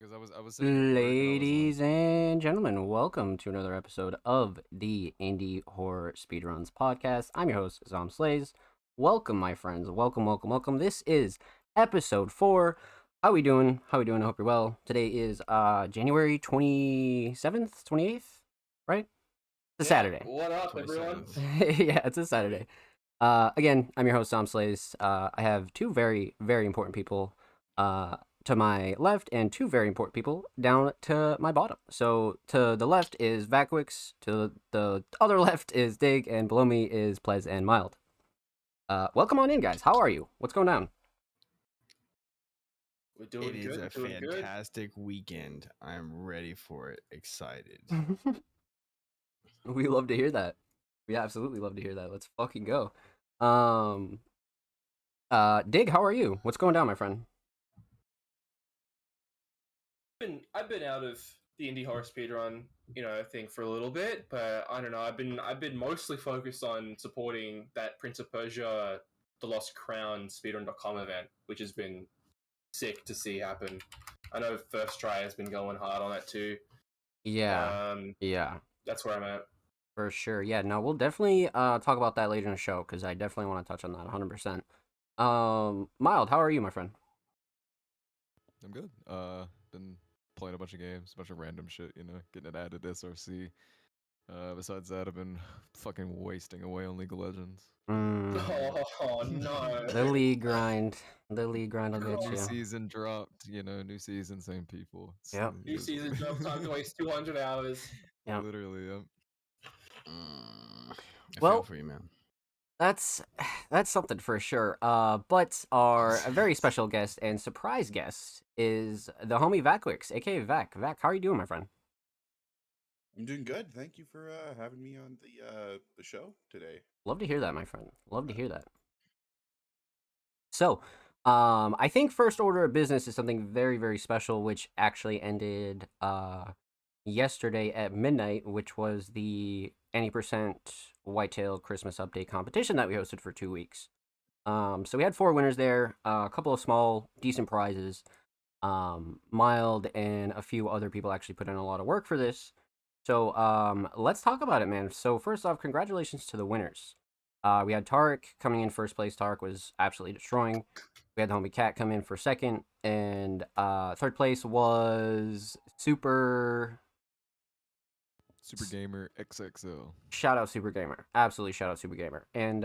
Because I was sitting at work and I was like, Ladies and gentlemen, welcome to another episode of the Indie Horror Speedruns podcast. I'm your host, Zom Slays. Welcome, my friends. Welcome. This is episode 4. How we doing? I hope you're well. Today is January 27th, 28th, right? It's a Yeah, Saturday. what up, everyone? 27th. Yeah, it's a Saturday. Again, I'm your host, Tom Slays. I have two very, very important people to my left and two very important people down to my bottom. So to the left is Vacwix, to the other left is Dig, and below me is Plez and Mild. Welcome on in, guys. How are you? What's going down? We're doing It is good. a Doing good. fantastic weekend. I'm ready for it. Excited. We love to hear that. We absolutely love to hear that. Let's fucking go. Um, Dig, how are you? What's going down, my friend? I've been out of the indie horror speedrun, thing for a little bit, but I don't know. I've been mostly focused on supporting that Prince of Persia: The Lost Crown speedrun.com event, which has been sick to see happen. I know First Try has been going hard on that too. Yeah, yeah. That's where I'm at. For sure. Yeah, no, we'll definitely talk about that later in the show because I definitely want to touch on that 100%. Mild, how are you, my friend? I'm good. Been playing a bunch of games, a bunch of random shit, getting it added to SRC. Besides that, I've been fucking wasting away on League of Legends. Oh no. The league grind. The league grind will get New you. season dropped, new season, same people. Yep. New season drops, time to waste 200 hours. Yep. Literally, yep. I Well- feel for you, man. That's something for sure. But our very special guest and surprise guest is the homie Vacwix, aka Vac. Vac, how are you doing, my friend? I'm doing good. Thank you for having me on the show today. Love to hear that, my friend. Love to hear that. So, I think first order of business is something very, very special, which actually ended yesterday at midnight, which was the any percent whitetail Christmas update competition that we hosted for 2 weeks. So we had 4 winners there, a couple of small, decent prizes. Mild and a few other people actually put in a lot of work for this. So let's talk about it, man. So first off, congratulations to the winners. We had Tarek coming in first place. Tarek was absolutely destroying. We had the homie Cat come in for second, and third place was Super Gamer XXL. Shout out Super Gamer. Absolutely shout out Super Gamer. And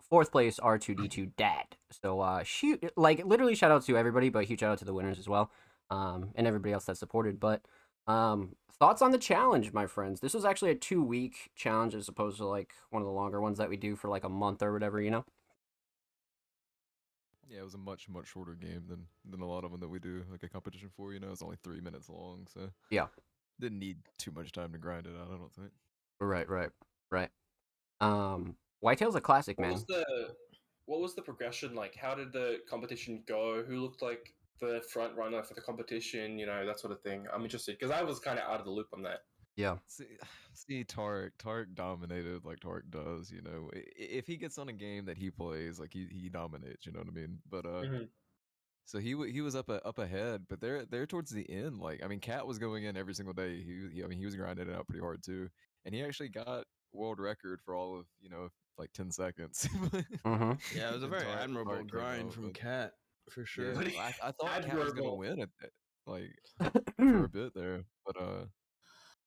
fourth place R2D2 Dad. So shoot, like literally shout out to everybody, but huge shout out to the winners as well. And everybody else that supported. But thoughts on the challenge, my friends? This was actually a 2-week challenge as opposed to like one of the longer ones that we do for like a month or whatever, you know? Yeah, it was a much shorter game than a lot of them that we do like a competition for. It's only 3 minutes long, so Yeah. didn't need too much time to grind it out. I don't think. Right. Whitetail's a classic, What man. was the progression like? How did the competition go? Who looked like the front runner for the competition? That sort of thing. I'm interested because I was kind of out of the loop on that. Yeah. See, Tarek dominated like Tarek does. If he gets on a game that he plays, like he dominates. You know what I mean? But so he was up ahead, but they're towards the end. Like I mean, Cat was going in every single day. He was grinding it out pretty hard too, and he actually got world record for all of like 10 seconds. Mm-hmm. Yeah, it was a And very Tarek admirable came grind out, from but- Cat, for sure. Yeah, I thought Cat was gonna Admirable. win it, like for a bit there, but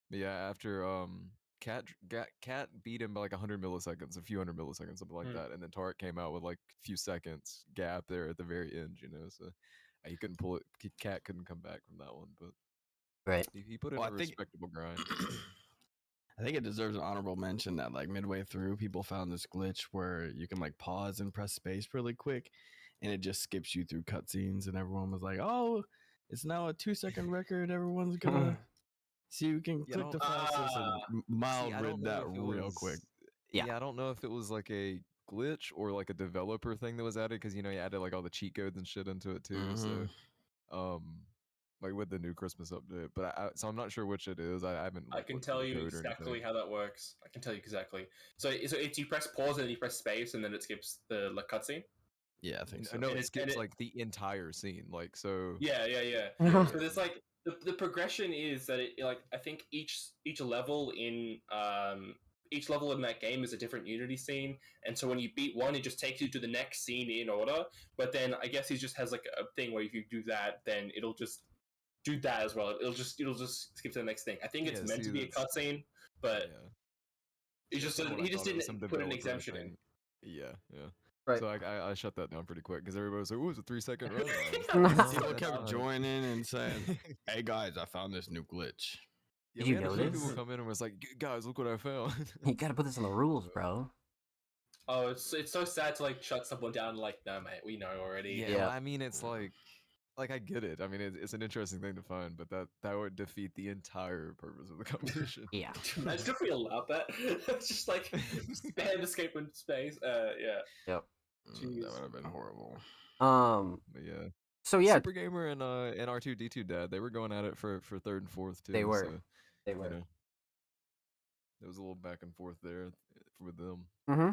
yeah, after Cat beat him by like 100 milliseconds, a few hundred milliseconds, something like that, and then Tarek came out with like a few seconds gap there at the very end, so he couldn't pull it. Cat couldn't come back from that one, but Right. he put in Well, a I think- respectable grind. I think it deserves an honorable mention that like midway through, people found this glitch where you can like pause and press space really quick, and it just skips you through cutscenes, and everyone was like, "Oh, it's now a 2-second record. Everyone's gonna see you can Yeah, click the fastest." And Mild See, I rid don't know that if it real was- quick. Yeah. I don't know if it was like a glitch or like a developer thing that was added because he added like all the cheat codes and shit into it too. So, like with the new Christmas update, but so I'm not sure which it is. I haven't. I Like, can looked at tell the you code or exactly anything. how that works. I can tell you exactly. So it's you press pause and then you press space and then it skips the like cutscene. Yeah, I think so. No, And it it- skips and it- like the entire scene. Like so. Yeah. Yeah, So there's like the progression is that it like I think each level in that game is a different Unity scene, and so when you beat one, it just takes you to the next scene in order. But then I guess he just has like a thing where if you do that, then it'll just do that as well. It'll just skip to the next thing. I think it's Yeah, meant see, to be a that's cutscene, but yeah. he That's just kind of what I he just thought. It was some didn't put an developer exemption in. thing. Yeah. Right. So I shut that down pretty quick because everybody was like, "Oh, it's a 3-second run." And I was like, People that's kept fine." joining and saying, "Hey guys, I found this new glitch." Yeah, Did we you had a few people notice? come in and was like, "Guys, look what I found." You gotta put this in the rules, bro. Oh, it's so sad to like shut someone down. Like, no, mate, we know already. Yeah, Yeah. well, I mean, it's like I get it. I mean, it's an interesting thing to find, but that would defeat the entire purpose of the competition. Yeah. Imagine if we allowed that. It's just like spam escape in space. Yeah. Yep. That Jeez. would have been horrible. But yeah. So yeah, Super Gamer and R2D2 Dad, they were going at it for third and fourth too. they were. So, They were. you know, there was a little back and forth there with them. Mm-hmm.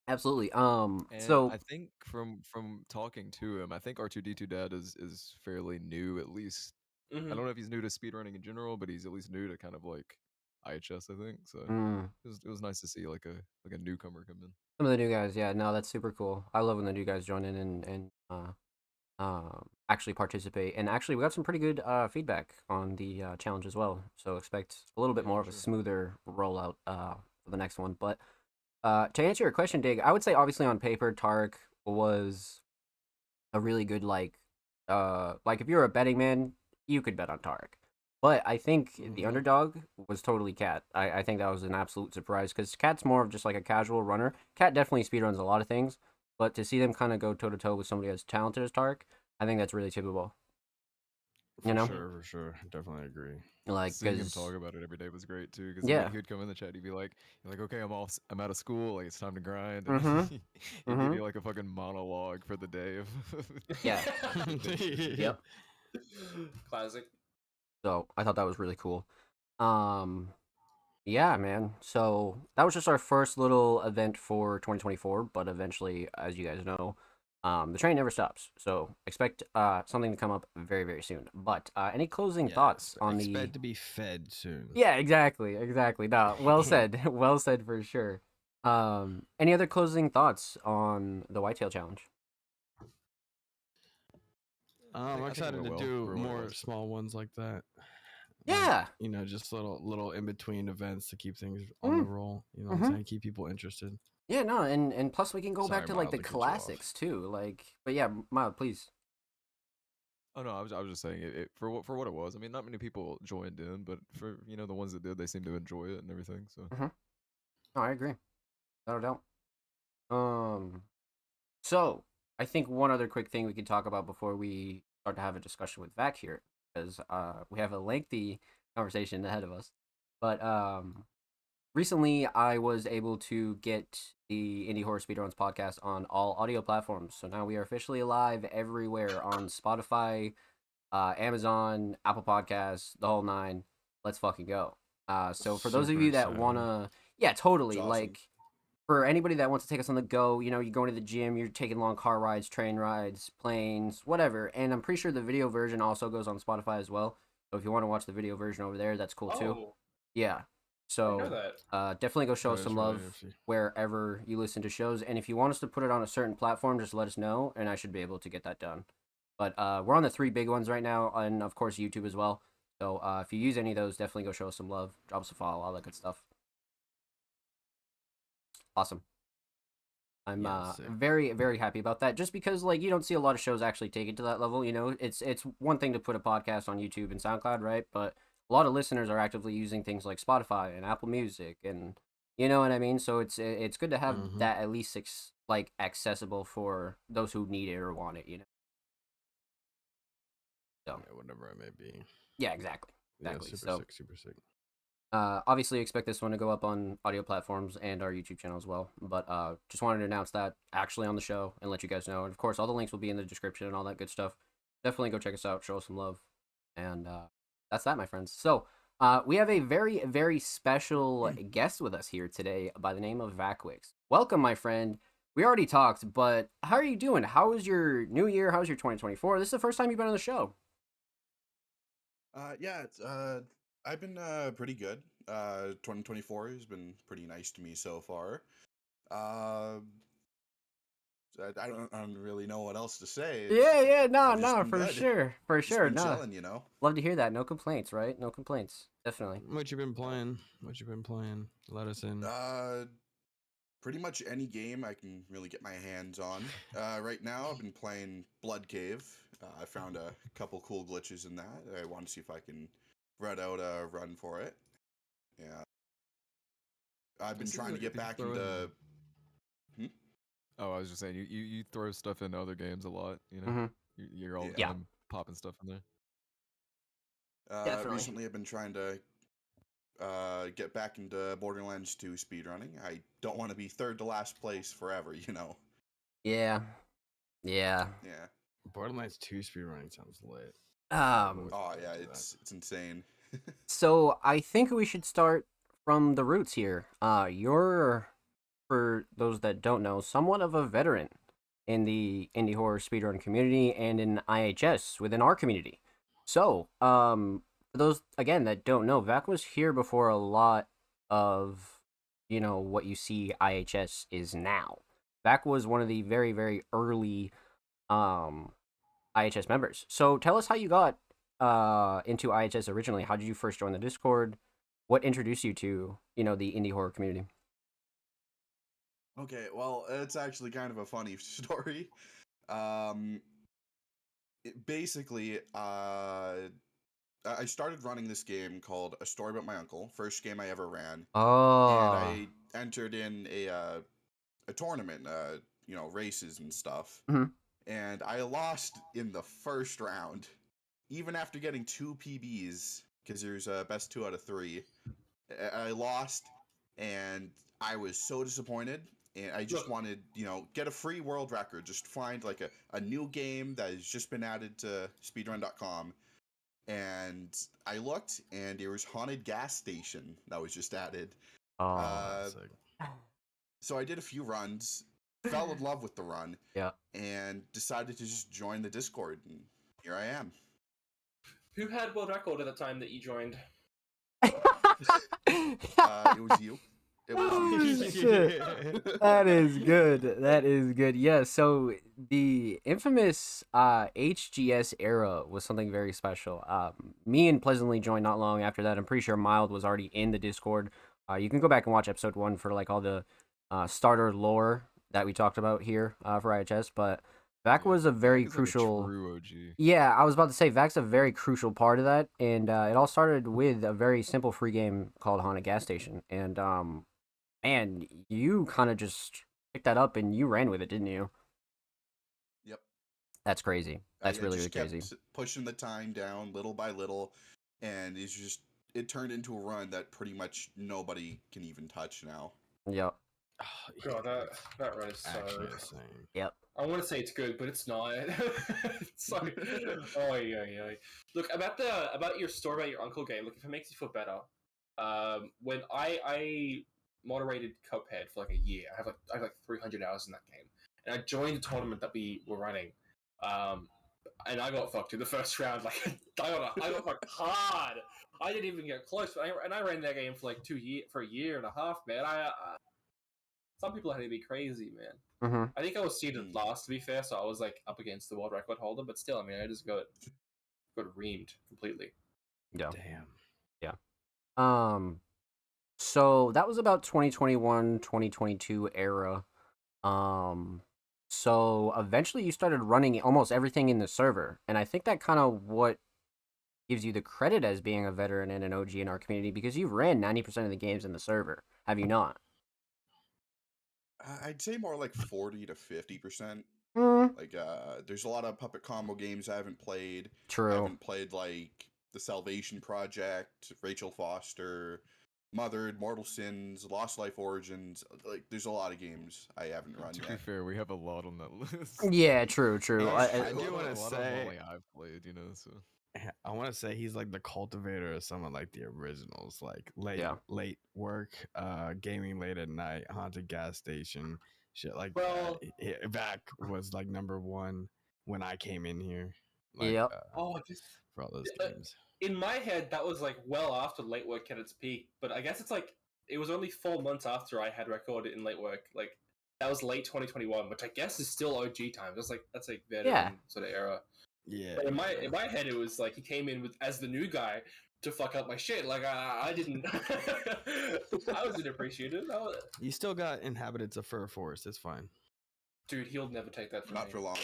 Absolutely. And So I think from talking to him, I think R2D2 Dad is fairly new. At least I Mhm. don't know if he's new to speedrunning in general, but he's at least new to kind of like IHS. I think so. mm, It was nice to see like a newcomer come in. some of the new guys, yeah, no, that's super cool. I love when the new guys join in and actually participate. And actually, we got some pretty good feedback on the challenge as well. So expect a little bit Yeah, more for of a sure. smoother rollout for the next one. But to answer your question, Dig, I would say obviously on paper, Tark was a really good like if you're a betting man, you could bet on Tark. But I think the Mhm. underdog was totally Cat. I think that was an absolute surprise because Cat's more of just like a casual runner. Cat definitely speedruns a lot of things, but to see them kind of go toe to toe with somebody as talented as Tark, I think that's really typical. For You know? sure. Definitely agree. Like, Seeing him because talk about it every day was great too. Because yeah, he would come in the chat, he'd be like, "You're like, okay, I'm out of school. Like it's time to grind." And mm-hmm, he'd give mm-hmm, you like a fucking monologue for the day of. yeah. Yep. Classic. So I thought that was really cool. Yeah, man. So that was just our first little event for 2024, but eventually, as you guys know, the train never stops. So expect something to come up very, very soon. But any closing thoughts on expect the? to be fed soon. Yeah, exactly. No, well said. Well said for sure. Any other closing thoughts on the Whitetail Challenge? I'm I think it excited went to well do for what it more was. small ones like that. Yeah. Just little in between events to keep things on Mm. the roll. You know what I'm saying? Keep people interested. Yeah, no, and plus we can go Sorry, back to like Miles, the I cut you off. classics too. Like, but yeah, Mild, please. Oh no, I was just saying it for what it was. I mean, not many people joined in, but for the ones that did, they seemed to enjoy it and everything. So No, I agree. Without a doubt. So I think one other quick thing we could talk about before we start to have a discussion with Vac here, because we have a lengthy conversation ahead of us. But recently I was able to get the Indie Horror Speedruns podcast on all audio platforms. So now we are officially live everywhere on Spotify, Amazon, Apple Podcasts, the whole nine. Let's fucking go. So for those of Super you that excited. wanna, yeah, totally, That's awesome. like for anybody that wants to take us on the go, you're going to the gym, you're taking long car rides, train rides, planes, whatever. And I'm pretty sure the video version also goes on Spotify as well. So if you want to watch the video version over there, that's cool too. Oh, Yeah. I So know that. definitely go show us Right, some right, love AFC. wherever you listen to shows. And if you want us to put it on a certain platform, just let us know, and I should be able to get that done. But we're on the 3 big ones right now, and of course YouTube as well. So if you use any of those, definitely go show us some love, drop us a follow, all that good stuff. Awesome. I'm Yeah, sick. very, very happy about that. Just because you don't see a lot of shows actually take it to that level. It's one thing to put a podcast on YouTube and SoundCloud, right? But a lot of listeners are actively using things like Spotify and Apple Music, and you know what I mean. So it's good to have that at least accessible for those who need it or want it. So Yeah, whatever it may be. yeah, exactly. Yeah, super sick. Obviously, expect this one to go up on audio platforms and our YouTube channel as well. But just wanted to announce that actually on the show and let you guys know. And of course, all the links will be in the description and all that good stuff. Definitely go check us out, show us some love. And that's that, my friends. So we have a very, very special guest with us here today by the name of Vacwix. Welcome, my friend. We already talked, but how are you doing? How was your new year? How's your 2024? This is the first time you've been on the show. Yeah, it's I've been pretty good. 2024 has been pretty nice to me so far. Uh, I don't really know what else to say. Yeah, I've just no, been for good. sure, for Just sure, been no. chilling, you know. Love to hear that. No complaints, right? No complaints, definitely. What you been playing? What you been playing? Let us in. Pretty much any game I can really get my hands on. Right now, I've been playing Blood Cave. I found a couple cool glitches in that. I want to see if I can run out a run for it. Yeah, I've been It seems trying to like get you back throw into. in. Oh, I was just saying, you throw stuff into other games a lot. You know, Mm-hmm. you're all the Yeah. time popping stuff in there. Definitely. Recently, I've been trying to get back into Borderlands 2 speedrunning. I don't want to be third to last place forever, you know. Yeah. Yeah. Borderlands 2 speedrunning sounds lit. Oh yeah, it's insane. So I think we should start from the roots here. You're, for those that don't know, somewhat of a veteran in the indie horror speedrun community and in IHS within our community. So, for those again that don't know, Vac was here before a lot of, what you see IHS is now. Vac was one of the very, very early um IHS members. So tell us how you got into IHS originally. How did you first join the Discord? What introduced you to, the indie horror community? Okay, well, it's actually kind of a funny story. Um, Basically, I started running this game called A Story About My Uncle, first game I ever ran, and Oh. I entered in a tournament, races and stuff, Mhm. and I lost in the first round, even after getting 2 PBs, because there's a best 2 out of 3. I lost, and I was so disappointed. And I just wanted, get a free world record. Just find like a new game that has just been added to speedrun.com. And I looked, and there was Haunted Gas Station that was just added. Oh. So I did a few runs, fell in love with the run, Yeah. and decided to just join the Discord. And here I am. Who had world record at the time that you joined? It was you. It was Oh, you. shit. That is good. That is good. Yeah, so the infamous HGS era was something very special. Me and Pleasantly joined not long after that. I'm pretty sure Mild was already in the Discord. You can go back and watch episode 1 for like all the starter lore that we talked about here for IHS, but Vac was a very Vac is crucial. like a true OG. Yeah, I was about to say Vac's a very crucial part of that, and it all started with a very simple free game called Haunted Gas Station, and man, you kind of just picked that up and you ran with it, didn't you? Yep. That's crazy. That's I really, just really kept crazy. pushing the time down little by little, and it turned into a run that pretty much nobody can even touch now. Yep. Oh, God, that run is so. actually insane. Yep. I want to say it's good, but it's not. It's like, oh yeah. Look, about your story about your uncle game. Look, if it makes you feel better, when I moderated Cuphead for like a year, I have like 300 hours in that game, and I joined a tournament that we were running, and I got fucked in the first round. Like I got fucked hard. I didn't even get close, and I ran that game for like for a year and a half, man. Some people had to be crazy, man. Mm-hmm. I think I was seeded last, to be fair, so I was like up against the world record holder. But still, I mean, I just got reamed completely. Yeah. Damn. Yeah. So that was about 2021, 2022 era. So eventually you started running almost everything in the server, and I think that kind of what gives you the credit as being a veteran and an OG in our community because you've ran 90% of the games in the server, have you not? I'd say more like 40 to 50%. Mm. Like, there's a lot of Puppet Combo games I haven't played. True. I haven't played like The Salvation Project, Rachel Foster, Mothered, Mortal Sins, Lost Life Origins. Like, there's a lot of games I haven't run To yet. be fair, we have a lot on that list. Yeah, true. I do want to A lot of them say, only I've played, you know. So I want to say he's like the cultivator of some of like the originals, like late work, gaming late at night, Haunted Gas Station, shit like Well- that. Vac was like number one when I came in here. Like, Yep. for all those games. In my head, that was like well after late work at its peak. But I guess it's like it was only 4 months after I had recorded in late work. Like that was late 2021, which I guess is still OG time. That's like veteran sort of era. Yeah. But in my head, it was like he came in with as the new guy to fuck up my shit. Like I didn't, I wasn't appreciative. You still got inhabitants of Fur Forest. It's fine. Dude, he'll never take that from Not me. for long.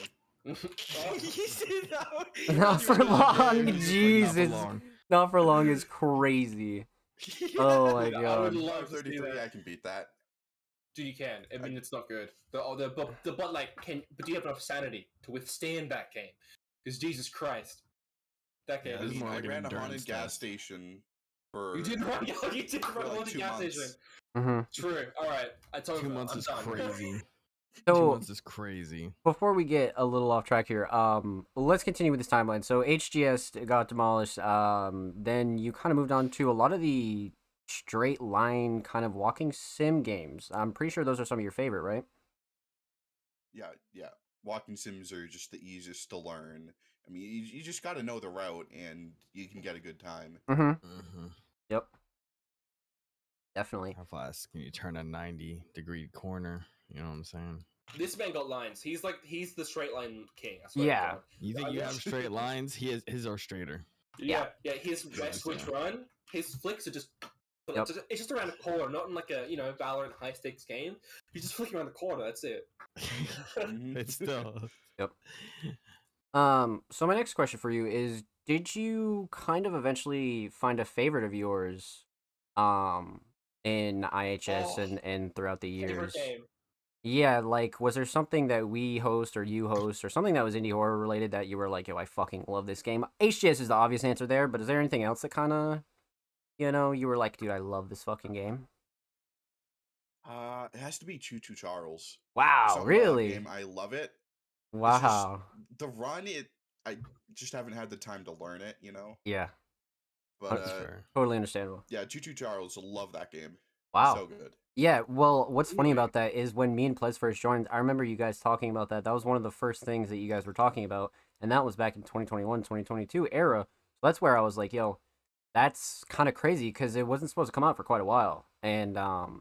Not for long, Not for Jesus. long. Not for long is crazy. Oh my Dude, I would god. love to see 33, that. I can beat that. Dude, you can. I mean, it's not good. But like, but do you have enough sanity to withstand that game? Because Jesus Christ, that game. Yeah, this is more I like an ran a haunted endurance gas test. station for. You did run. You did for run like on the 2 gas months. station. Mm-hmm. True. All right. It's over. 2 months I'm is done. crazy. 2 So months is crazy. before we get a little off track here, let's continue with this timeline. So HGS got demolished. Then you kind of moved on to a lot of the straight line kind of walking sim games. I'm pretty sure those are some of your favorite, right? Yeah. Walking sims are just the easiest to learn. I mean, you just got to know the route, and you can get a good time. Mm-hmm. Mm-hmm. Yep. Definitely. How fast can you turn a 90-degree corner? You know what I'm saying? This man got lines. He's the straight line king. I swear Yeah. To God. You think you have straight lines? His are straighter. Yeah. His Yeah, west switch so. run. His flicks are just. Yep. It's just around a corner, not in like a Valorant high stakes game. He's just flicking around the corner. That's it. It's still. Yep. So my next question for you is: did you kind of eventually find a favorite of yours, in IHS and throughout the Favorite years? game. Yeah, like was there something that we host or you host or something that was indie horror related that you were like, yo, I fucking love this game? HGS is the obvious answer there, but is there anything else that kind of, you were like, dude, I love this fucking game? It has to be Choo Choo Charles. Wow, Something about that really? game, I love it. It's just Wow. the run. I just haven't had the time to learn it. Yeah, But That's fair. totally understandable. yeah, Choo Choo Charles, love that game. Wow. So good. Yeah, well, what's funny Really? about that is when me and Plez first joined, I remember you guys talking about that. That was one of the first things that you guys were talking about, and that was back in 2021, 2022 era. So that's where I was like, yo, that's kind of crazy because it wasn't supposed to come out for quite a while, and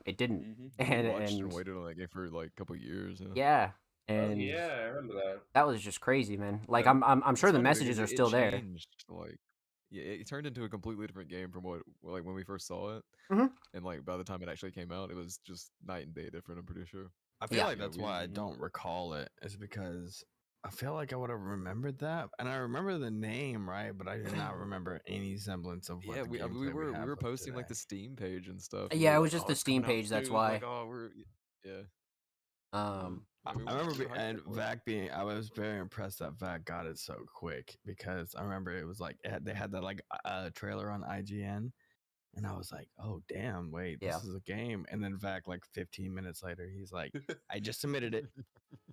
it didn't. Mhm. We watched and waited on that game for like a couple years. Yeah, Oh, and yeah, I remember that. that was just crazy, man. Like Yeah. I'm sure It's the funny messages because are still there. changed, like, yeah, it turned into a completely different game from what like when we first saw it, Mhm. and like by the time it actually came out, it was just night and day different. I'm pretty sure. I feel Yeah. like Yeah, that's why I we- don't recall it. Is because I feel like I would have remembered that, and I remember the name, right? But I did not remember any semblance of what Yeah, the we gameplay we have were of posting like the today. Steam page and stuff. and we Yeah, were it was like, just "Oh, the it's coming Steam out page, that's soon," why. Like, oh, we're yeah. Um, I mean, I we remember, were hyped and for it. Vac being, I was very impressed that Vac got it so quick because I remember it was like they had that like trailer on IGN, and I was like, oh damn, wait, Yeah. this is a game. And then Vac, like 15 minutes later, he's like, I just submitted it,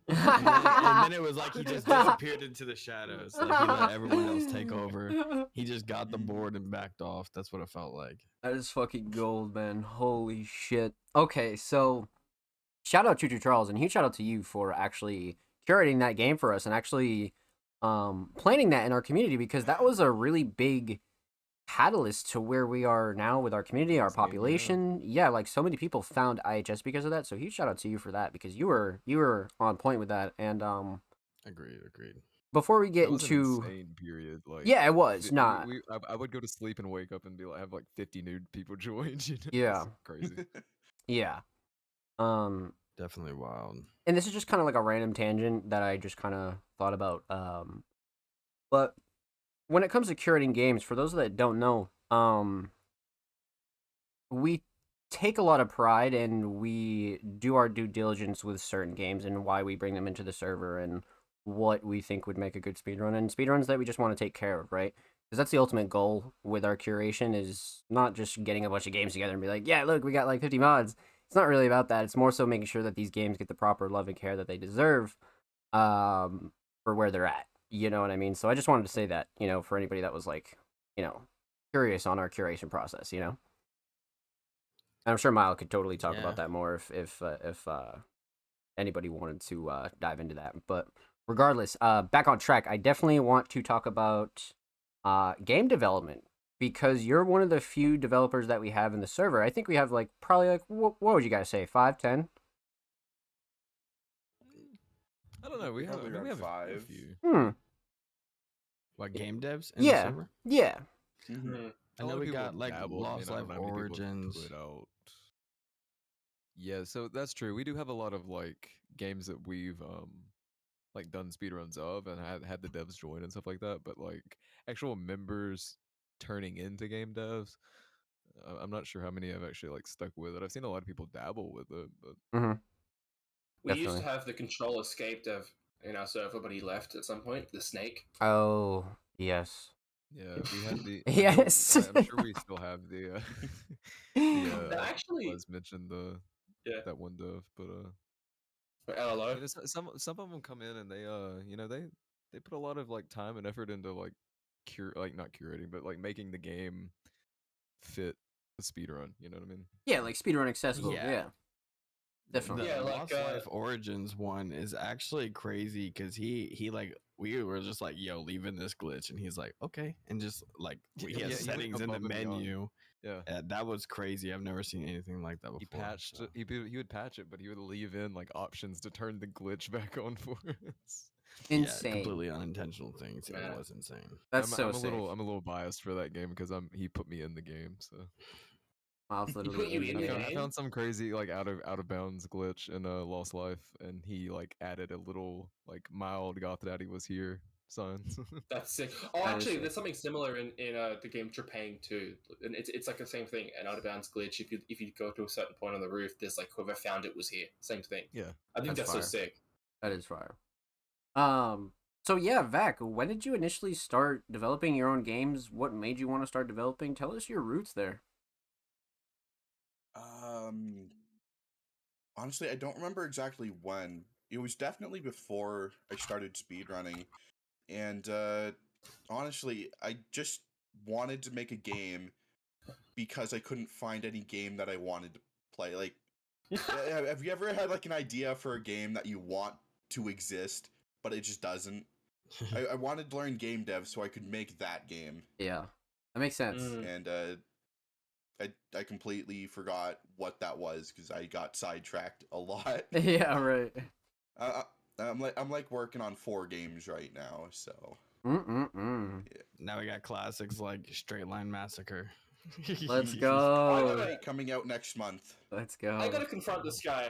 and and then it was like he just disappeared into the shadows, like he let everyone else take over. He just got the board and backed off. That's what it felt like. That is fucking gold, man. Holy shit. Okay, so shout out Choo Choo Charles, and huge shout out to you for actually curating that game for us and actually planning that in our community, because that was a really big catalyst to where we are now with our community, our Same, yeah. population. Yeah, like so many people found IHS because of that. So huge shout out to you for that, because you were on point with that. And Agreed. before we get That was an into insane period. Like, yeah, it was not. I would go to sleep and wake up and be like, have like 50 new people join. You know? Yeah. It's crazy. Yeah. Definitely wild. And this is just kind of like a random tangent that I just kind of thought about. But when it comes to curating games, for those that don't know, we take a lot of pride and we do our due diligence with certain games and why we bring them into the server and what we think would make a good speedrun, and speedruns that we just want to take care of, right? Because that's the ultimate goal with our curation, is not just getting a bunch of games together and be like, yeah, look, we got like 50 mods. It's not really about that. It's more so making sure that these games get the proper love and care that they deserve for where they're at. You know what I mean? So I just wanted to say that, for anybody that was like, curious on our curation process, And I'm sure Mile could totally talk Yeah. about that more if anybody wanted to dive into that. But regardless, back on track, I definitely want to talk about game development because you're one of the few developers that we have in the server. I think we have like probably like what would you guys say, 5, 10? I don't know. We have, Probably I mean, we around have a 5. few. Like game devs in the Yeah, server? yeah. Mhm. I A lot know of we people got have like dabbled. I Lost mean, I Life don't know how many people have Origins. put out. Yeah, so that's true. We do have a lot of like games that we've like done speedruns of and had the devs join and stuff like that. But like actual members turning into game devs, I'm not sure how many have actually like stuck with it. I've seen a lot of people dabble with it, but Mm-hmm. We used to Definitely. have the control escape dev in our server, but he left at some point. The snake. Oh, yes. yeah, we had the. I know. Yes. I'm sure we still have the. Actually, Les mentioned yeah. that one dev, but LLO. you know, some of them come in and they you know, they put a lot of like time and effort into like not curating, but like making the game fit the speedrun. You know what I mean? Yeah, like speedrun accessible. Yeah. Yeah, definitely. The Yeah, like, Lost Life Origins one is actually crazy because he like we were just like, yo, leaving this glitch, and he's like, okay, and just like he Yeah, has he went settings in the above and beyond. menu. Yeah. That was crazy. I've never seen anything like that before. He patched so. it. He would patch it, but he would leave in like options to turn the glitch back on for us. Insane. Yeah, completely unintentional things. Yeah. It was insane. That's so I'm a safe. little biased for that game because he put me in the game. So Miles put literally you in in the the game. I game? found some crazy like out of bounds glitch in Lost Life, and he like added a little like mild "Goth Daddy was here" signs. That's sick. Oh, That is actually, sick. there's something similar in the game Trepang too, and it's like the same thing. An out of bounds glitch. If you go to a certain point on the roof, there's like whoever found it was here. Same thing. Yeah, I think That's that's so fire. sick. That is fire. So yeah, Vac, when did you initially start developing your own games? What made you want to start developing? Tell us your roots there. Honestly, I don't remember exactly when. It was definitely before I started speedrunning. And honestly, I just wanted to make a game because I couldn't find any game that I wanted to play. Like, have you ever had like an idea for a game that you want to exist, but it just doesn't? I wanted to learn game dev so I could make that game. Yeah, that makes sense. And I completely forgot what that was because I got sidetracked a lot. Yeah, right. I'm like working on 4 games right now, so. Now we got classics like Straight Line Massacre. Let's I go. gotta- Coming out next month. Let's go. I gotta confront this guy.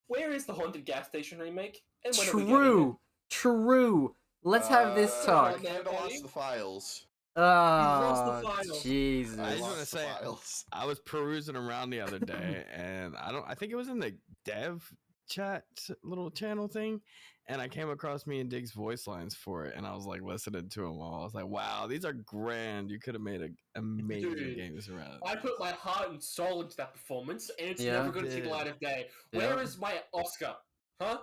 Where is the haunted gas station remake? And when are we getting True. True. Let's have this talk. I kinda lost the files. lost the Oh, files. Jesus. I just want to lost the say, files. I was perusing around the other day, and I think it was in the dev chat little channel thing, and I came across me and Dig's voice lines for it, and I was like listening to them all. I was like, wow, these are grand. You could have made an amazing Dude, games around. I put my heart and soul into that performance, and it's Yeah. never going to see the light of day. Where is my Oscar? Huh?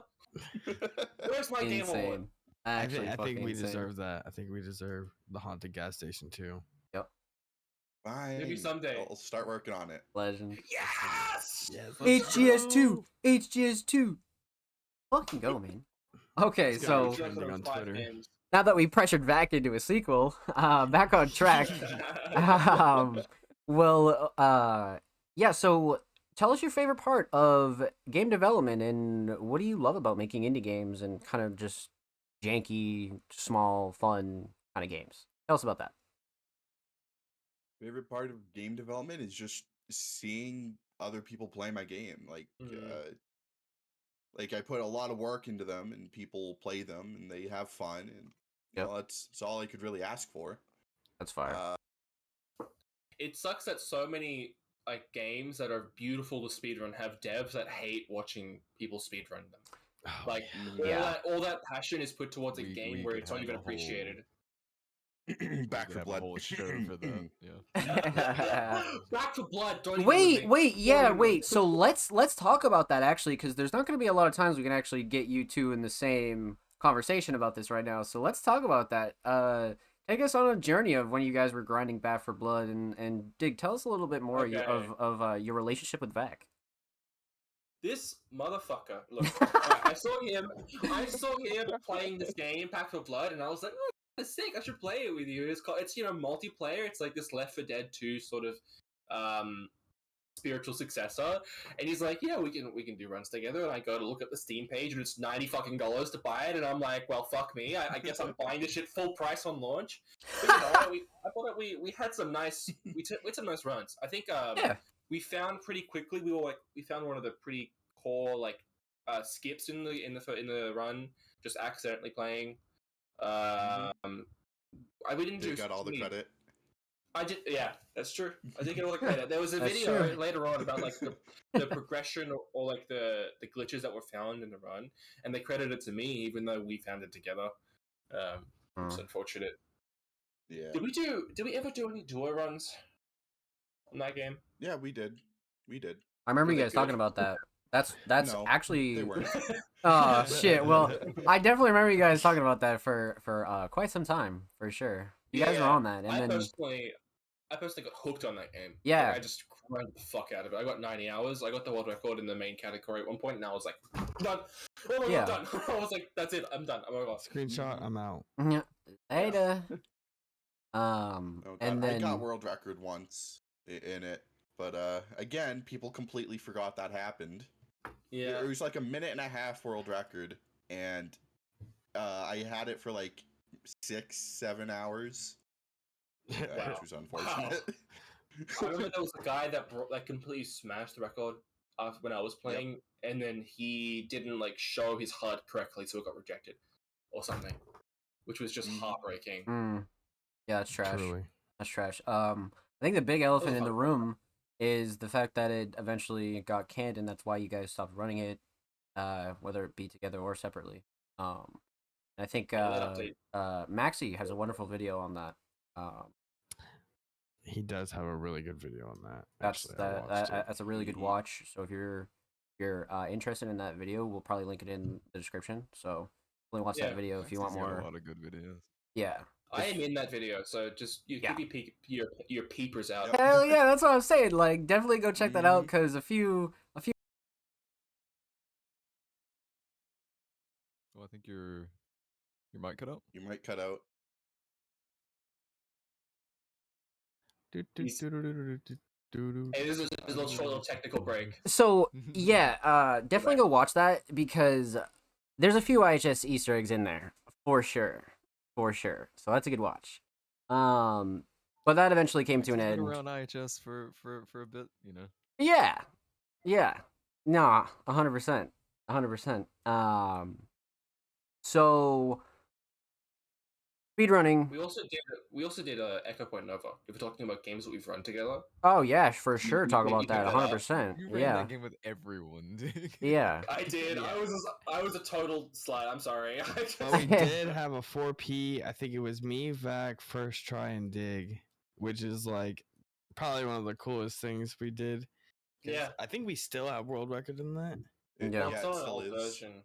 Where's my Game Award? Insane. Actually, I think we insane. deserve that. I think we deserve the haunted gas station too. Fine. Maybe someday. I'll start working on it. Legend. Yes! HGS2. HGS2. Fucking go, man. Okay, It's gonna so be trending on Twitter. now that we pressured Vac into a sequel, back on track. Yeah, so tell us your favorite part of game development and what do you love about making indie games and kind of just janky, small, fun kind of games. Tell us about that. Favorite part of game development is just seeing other people play my game. Like I put a lot of work into them, and people play them, and they have fun, and you know, that's all I could really ask for. That's fire. It sucks that so many like games that are beautiful to speedrun have devs that hate watching people speedrun them. Oh, Like Yeah. all that passion is put towards a game where could it's not have even a whole- appreciated. Back We for have blood. a whole show for that. Yeah. Back to blood. Don't even Wait, think. wait, Don't yeah, even- wait. So let's talk about that actually, because there's not going to be a lot of times we can actually get you two in the same conversation about this right now. So let's talk about that. Take us on a journey of when you guys were grinding Back for Blood, and Dig, tell us a little bit more Okay. of your relationship with Vac. This motherfucker. Look, alright, I saw him playing this game, Pack for Blood, and I was like, oh, that's sick. I should play it with you. It's multiplayer. It's like this Left 4 Dead 2 sort of spiritual successor. And he's like, yeah, we can do runs together. And I go to look at the Steam page, and it's $90 fucking to buy it. And I'm like, well, fuck me. I guess I'm buying this shit full price on launch. But, I thought that we had some nice we had some nice runs. I think we found pretty quickly. We found one of the pretty core skips in the run, just accidentally playing. We didn't do. Got all the credit. I did, yeah, that's true. I did get all the credit. There was a That's video true. later on about the progression or like the glitches that were found in the run, and they credited it to me, even though we found it together. It's unfortunate. Yeah. Did we ever do any duo runs on that game? Yeah, we did. I remember Were you they guys talking good? about that. That's No, actually. They weren't. Oh shit! Well, I definitely remember you guys talking about that for quite some time, for sure. You guys were on that, and I then personally got hooked on that game. Yeah. Like, I just grinded the fuck out of it. I got 90 hours. I got the world record in the main category at one point, and I was like, done. Oh my Yeah. god, done. I was like, that's it. I'm done. I'm over. Screenshot. I'm out. yeah, later. Oh, God. And then I got world record once in it, but again, people completely forgot that happened. Yeah. It was like a 1.5-minute world record, and I had it for like 6-7 hours, which was unfortunate. I remember there was a guy that completely smashed the record when I was playing, and then he didn't show his HUD correctly, so it got rejected or something, which was just heartbreaking. yeah, that's trash. Truly. That's trash. I think the big elephant in fun. the room is the fact that it eventually got canned, and that's why you guys stopped running it, whether it be together or separately. I think Maxi has a wonderful video on that. He does have a really good video on that. That's Actually, I watched it. that's a really good watch. So if you're interested in that video, we'll probably link it in the description. So definitely watch that video if you want He's got more. a lot of good videos. Yeah. I am in that video, so just keep your peepers out. Hell yeah, that's what I'm saying. Like, definitely go check that out because a few. Well, I think your mic cut out. You might cut out. Hey, this is a little short little technical break. So yeah, definitely go watch that because there's a few IHS Easter eggs in there for sure. So that's a good watch. But that eventually came to an end. Around IHS for a bit, you know. Yeah. Nah, 100%. So speedrunning. We also did Echo Point Nova. If we're talking about games that we've run together. Oh yeah, for sure. Talk about that. 100%. You ran that game with everyone, dude. Yeah. I did. Yeah. I was a total slut. I'm sorry. But we did have a 4P. I think it was me, Vac, First Try, and Dig, which is probably one of the coolest things we did. Yeah. I think we still have world record in that. Yeah. It still is. Version.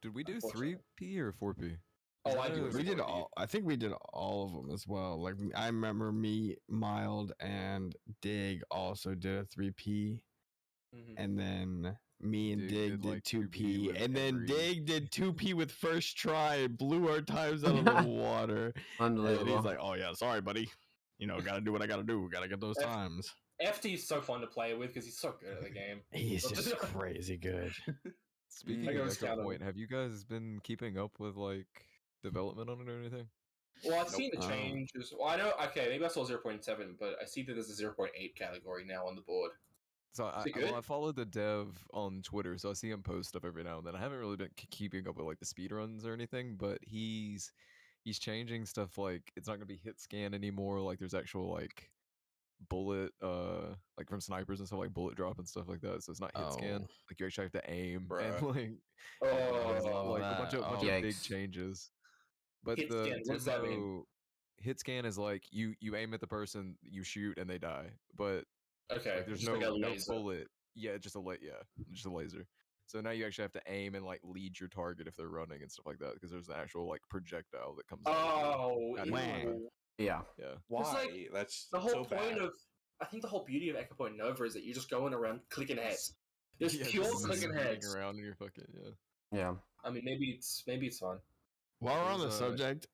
Did we do 3P or 4P? Oh, I do. We did all. I think we did all of them as well. Like I remember me, Mild, and Dig also did a 3P, and then me and Dig did 2P, and then Dig did 2P with First Try and blew our times out of the water. Unbelievable. And he's like, "Oh yeah, sorry, buddy. Gotta do what I gotta do. Gotta get those times." FT is so fun to play with because he's so good at the game. He's just crazy good. Speaking of Echo Point, have you guys been keeping up with development on it or anything? Well, I've seen the changes. Well, I know. Okay, maybe I saw 0.7, but I see that there's a 0.8 category now on the board. So I followed the dev on Twitter, so I see him post stuff every now and then. I haven't really been keeping up with the speedruns or anything, but he's changing stuff. It's not gonna be hit scan anymore. There's actual bullet from snipers and stuff, bullet drop and stuff like that, so it's not hit scan. You actually have to aim and a bunch of big changes. But hit scan, what does that mean? Hit scan is you aim at the person, you shoot, and they die. But there's no bullet. Yeah, just a laser. So now you actually have to aim and lead your target if they're running and stuff like that, because there's an actual projectile that comes out. Yeah. Why? That's the whole so point bad. I think the whole beauty of Echo Point Nova is that you're just going around clicking heads. Just Yeah, pure just clicking spinning heads. around in your fucking Yeah. I mean, maybe it's fun. While we're on the There's, subject,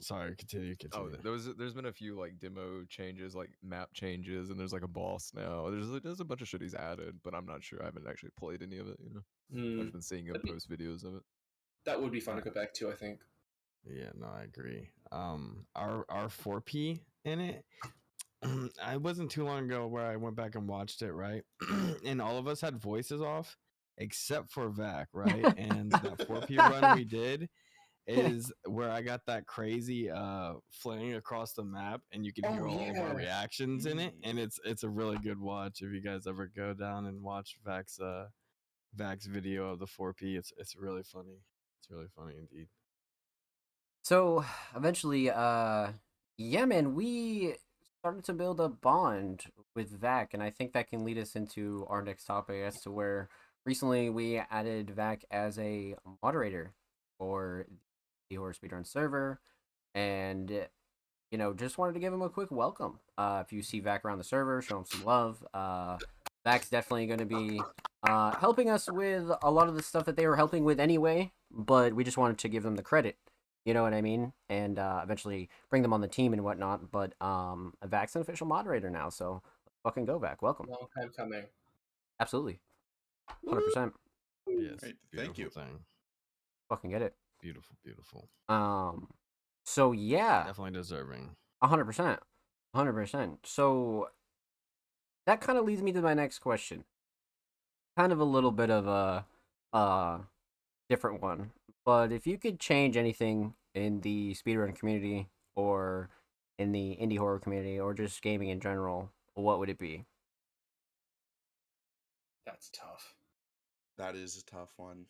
sorry, continue. Oh, there's been a few like demo changes, like map changes, and there's like a boss now. There's a bunch of shit he's added, but I'm not sure. I haven't actually played any of it. I've Hmm. just been seeing him That'd be- post videos of it. That would be fun to go back to, I think. Yeah, no, I agree. Our 4P in it. I wasn't too long ago where I went back and watched it, right? And all of us had voices off except for Vac, right? And that 4P run we did is where I got that crazy flaying across the map, and you can hear all of our reactions in it, and it's a really good watch. If you guys ever go down and watch Vac's video of the 4P, it's really funny. It's really funny indeed. So eventually, yeah, man, we started to build a bond with Vac, and I think that can lead us into our next topic as to where recently we added Vac as a moderator for the Horror Speedrun server, and just wanted to give him a quick welcome. If you see Vac around the server, show him some love. Vac's definitely going to be helping us with a lot of the stuff that they were helping with anyway, but we just wanted to give them the credit. You know what I mean? And eventually bring them on the team and whatnot. But Vac's an official moderator now, so fucking go, Vac. Welcome. Long time coming. Absolutely. 100%. Yes, Great, thank you. Thing. Fucking get it. Beautiful. So yeah. Definitely deserving. 100%. 100%. So that kind of leads me to my next question. Kind of a little bit of a different one. But if you could change anything in the speedrun community or in the indie horror community or just gaming in general, what would it be? That's tough. That is a tough one.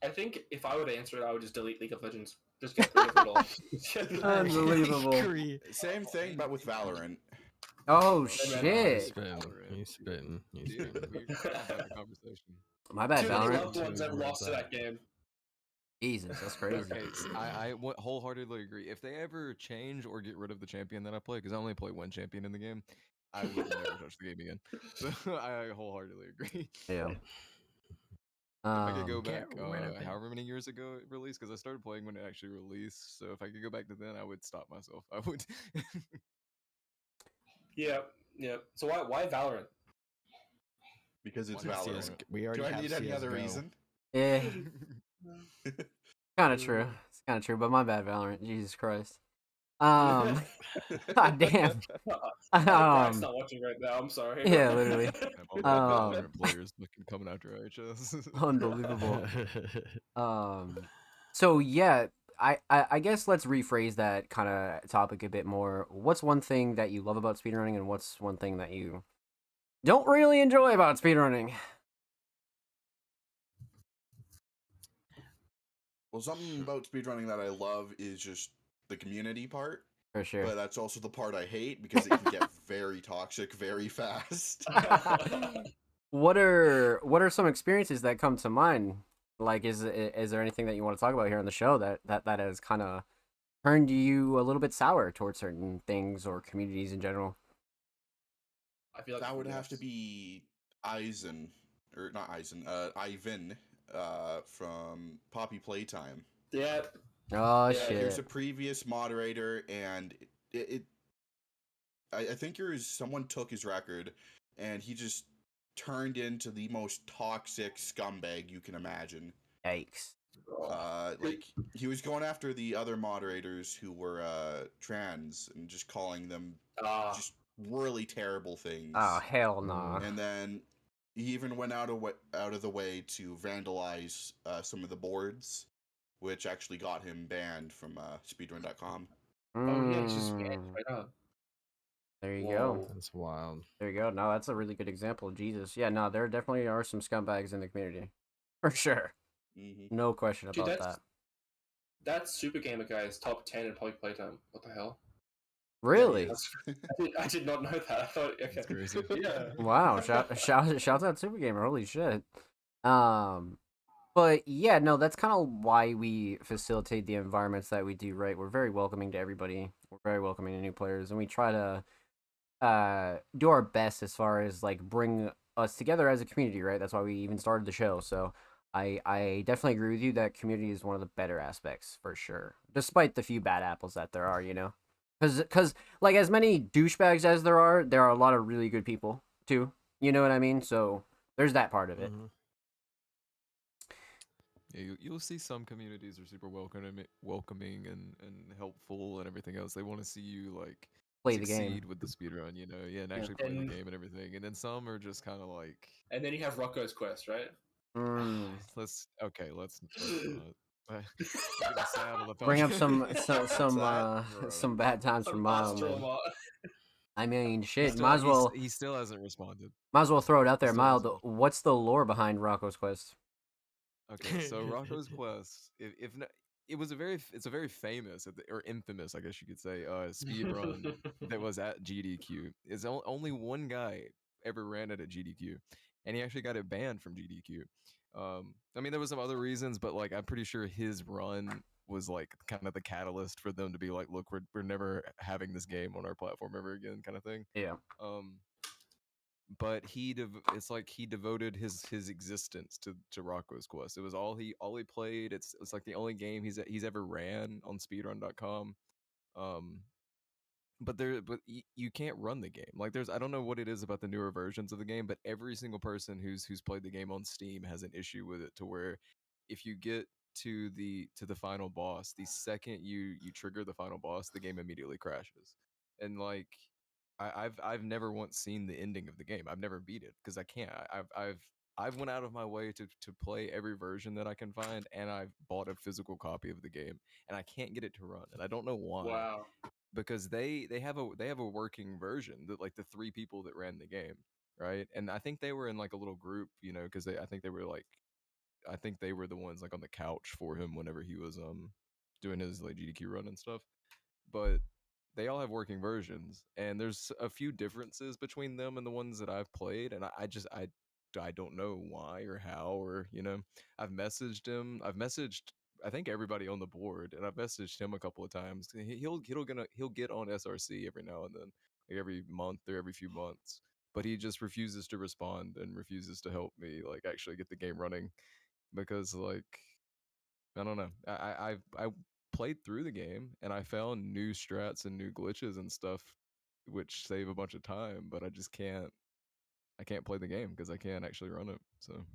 I think if I were to answer it, I would just delete League of Legends. Just get rid of it all. Unbelievable. Same thing, but with Valorant. Oh He's shit. spitting. Dude, we're gonna have a conversation. My bad, Too many Valorant. loved ones I've lost to that game. Jesus, that's crazy. Okay, I wholeheartedly agree. If they ever change or get rid of the champion that I play, because I only play one champion in the game, I would never touch the game again. So I wholeheartedly agree. Yeah. If I could go Get back, rid of it. however many years ago it released, because I started playing when it actually released. So if I could go back to then, I would stop myself. I would. Yeah. So why Valorant? Because it's Why not Valorant. We already Do I have need any other CS:GO. reason? Yeah. Kind of true. It's kind of true, but my bad, Valorant. Jesus Christ. God damn. Black's not watching right now. I'm sorry. Yeah, literally. All the Valorant players looking coming after IHS. Unbelievable. So yeah, I guess let's rephrase that kind of topic a bit more. What's one thing that you love about speedrunning, and what's one thing that you don't really enjoy about speedrunning? Well, something about speedrunning that I love is just the community part. For sure. But that's also the part I hate because it can get very toxic very fast. What are some experiences that come to mind? Like, is there anything that you want to talk about here on the show that has kind of turned you a little bit sour towards certain things or communities in general? I feel like That would have to be Ivan, from Poppy Playtime. Yeah. Oh Yeah, shit. Here's a previous moderator, and I think someone took his record, and he just turned into the most toxic scumbag you can imagine. Yikes. Like he was going after the other moderators who were trans and just calling them just really terrible things. Oh hell nah. And then he even went out of the way to vandalize some of the boards, which actually got him banned from speedrun.com. Oh yeah, it's just banned right up. There you go. That's wild. There you go. No, that's a really good example. Jesus. Yeah, no, there definitely are some scumbags in the community. For sure. Mm-hmm. No question about that. That Super Gamer guy is top 10 in public playtime. What the hell? Really? Yeah, I did not know that. I thought, okay. That's crazy. Yeah. Wow. Shout out Super Gamer. Holy shit. But yeah, no, that's kind of why we facilitate the environments that we do, right? We're very welcoming to everybody. We're very welcoming to new players, and we try to do our best as far as like bring us together as a community, right? That's why we even started the show. So I definitely agree with you that community is one of the better aspects for sure, despite the few bad apples that there are, because like as many douchebags as there are a lot of really good people too. You know what I mean? So there's that part of it. Mm-hmm. Yeah, you'll see some communities are super welcoming and helpful and everything else. They want to see you like Play the game. succeed with the speedrun, yeah, and actually play the game and everything. And then some are just kind of like, and then you have Rocco's Quest, right? let's not. I'm getting sad on the Bring up podcast. some bad times from Miles, man. I mean, shit. Might as well. He still hasn't responded. Might as well throw it out there, Still Miles. hasn't. What's the lore behind Rocco's Quest? Okay, so Rocco's Quest, if not, it's a very famous or infamous, I guess you could say, speed run that was at GDQ. Is only one guy ever ran it at GDQ, and he actually got it banned from GDQ. I mean, there was some other reasons, but like I'm pretty sure his run was like kind of the catalyst for them to be like, look, we're never having this game on our platform ever again, kind of thing. Yeah. But it's like he devoted his existence to Rocco's Quest. It was all he played. It's like the only game he's ever ran on speedrun.com. Um but you can't run the game. Like I don't know what it is about the newer versions of the game, but every single person who's played the game on Steam has an issue with it, to where if you get to the final boss, the second you trigger the final boss, the game immediately crashes. And like I've never once seen the ending of the game. I've never beat it because I can't. I've went out of my way to play every version that I can find, and I've bought a physical copy of the game, and I can't get it to run, and I don't know why. Wow. Because they have a working version that, like, the three people that ran the game, right? And I think they were in like a little group, because I think they were the ones like on the couch for him whenever he was doing his like GDQ run and stuff. But they all have working versions, and there's a few differences between them and the ones that I've played, and I don't know why or how, or I've messaged him. I've messaged, I think, everybody on the board, and I've messaged him a couple of times. He'll get on SRC every now and then, like every month or every few months, but he just refuses to respond and refuses to help me like actually get the game running, because like I don't know. I played through the game and I found new strats and new glitches and stuff which save a bunch of time, but I can't play the game because I can't actually run it. So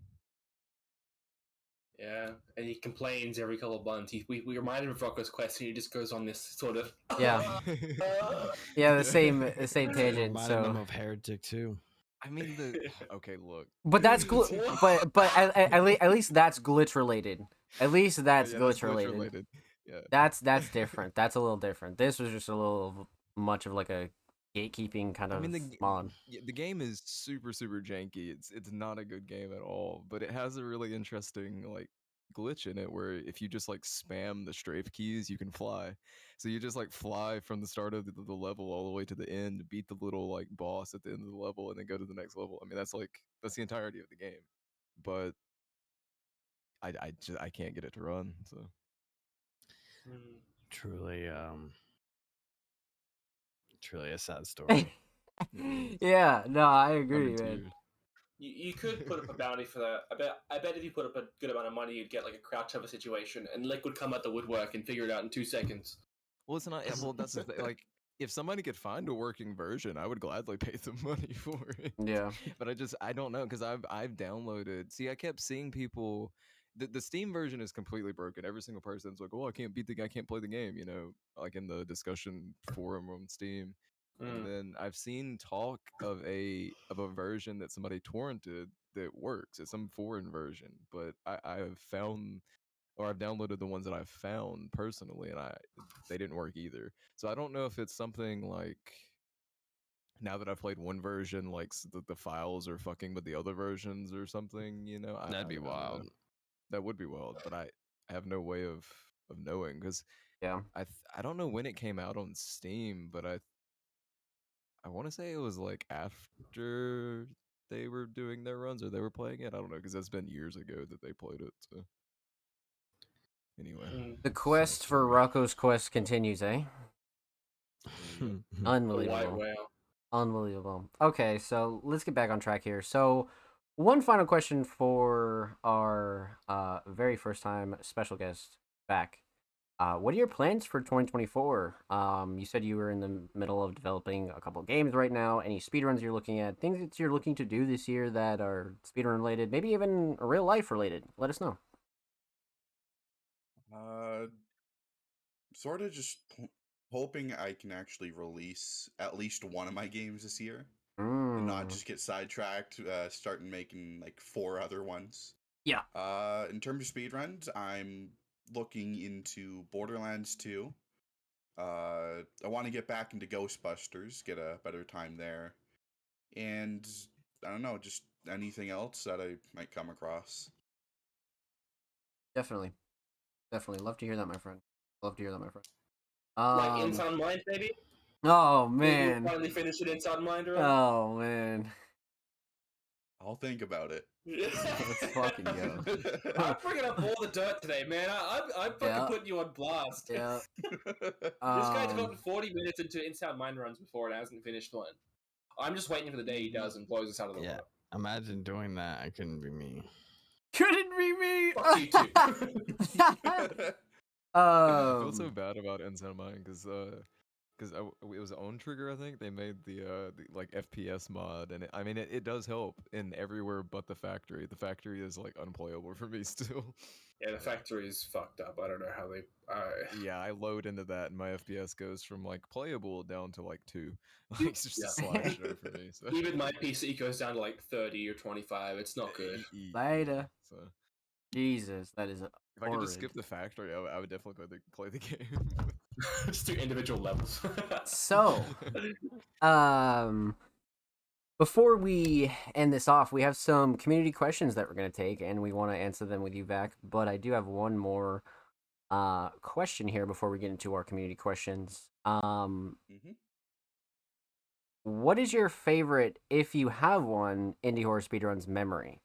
yeah, and he complains every couple of months. We remind him of Rocco's Quest, and he just goes on this sort of Yeah. Yeah, the same tangent. Reminded him of Heretic too. I mean okay, look. But that's but at least that's glitch related. At least that's glitch related. Yeah. That's different. That's a little different. This was just a little much of like a gatekeeping kind of mod. The game is super super janky. It's not a good game at all, but it has a really interesting like glitch in it where if you just like spam the strafe keys, you can fly. So you just like fly from the start of the level all the way to the end, beat the little like boss at the end of the level, and then go to the next level. I mean, that's the entirety of the game. But I can't get it to run. So truly a sad story. Yeah, no, I agree, man. You could put up a bounty for that. I bet if you put up a good amount of money, you'd get like a crouch hover situation, and Lick would come out the woodwork and figure it out in 2 seconds. Well, it's not. Well, that's the thing. Like, if somebody could find a working version, I would gladly pay them money for it. Yeah. But I don't know, because I've downloaded. See, I kept seeing people. The Steam version is completely broken. Every single person's like, "Oh, I can't beat the guy. I can't play the game." Like in the discussion forum on Steam. And then I've seen talk of a version that somebody torrented that works. It's some foreign version, but I've found, or I've downloaded the ones that I've found personally, and they didn't work either. So I don't know if it's something like, now that I've played one version, like the files are fucking with the other versions or something. That'd be wild. That would be wild, but I have no way of knowing, because yeah, I don't know when it came out on Steam, but I want to say it was like after they were doing their runs or they were playing it. I don't know, because that's been years ago that they played it. So anyway, the quest for Rocco's Quest continues, eh? The Unbelievable. white whale. Unbelievable. Okay, so let's get back on track here. So, one final question for our very first time special guest back. What are your plans for 2024? You said you were in the middle of developing a couple of games right now. Any speedruns you're looking at? Things that you're looking to do this year that are speedrun related, maybe even real life related? Let us know. Uh, sort of just hoping I can actually release at least one of my games this year and not Mm. just get sidetracked, starting making like 4 other ones. Yeah. In terms of speedruns, I'm looking into Borderlands 2. I want to get back into Ghostbusters, get a better time there. And I don't know, just anything else that I might come across. Definitely. Definitely. Love to hear that, my friend. Love to hear that, my friend. Like Inside Mind, maybe? Oh Maybe you'll man. finally finish it Inside Mind run. Oh man. I'll think about it. Let's fucking go. I'm bringing up all the dirt today, man. I'm fucking Yeah. putting you on blast. Yeah. This guy's gotten 40 minutes into Inside Mind runs before and hasn't finished one. I'm just waiting for the day he does and blows us out of the Yeah. water. Imagine doing that. I couldn't be me. Couldn't be me. Fuck you too. I feel so bad about Inside Mind because it was Own Trigger, I think. They made the like FPS mod, and I mean it does help in everywhere but the factory. The factory is like unplayable for me still. Yeah, the factory is fucked up. I don't know how they. Yeah, I load into that, and my FPS goes from like playable down to like 2. Like it's just a slideshow for me. So. Even my PC goes down to like 30 or 25. It's not good. Later. So Jesus, that is if I could just skip the factory, I would definitely play the game. Just do individual levels. So, before we end this off, we have some community questions that we're going to take, and we want to answer them with you back. But I do have one more question here before we get into our community questions. What is your favorite, if you have one, indie horror speedruns memory?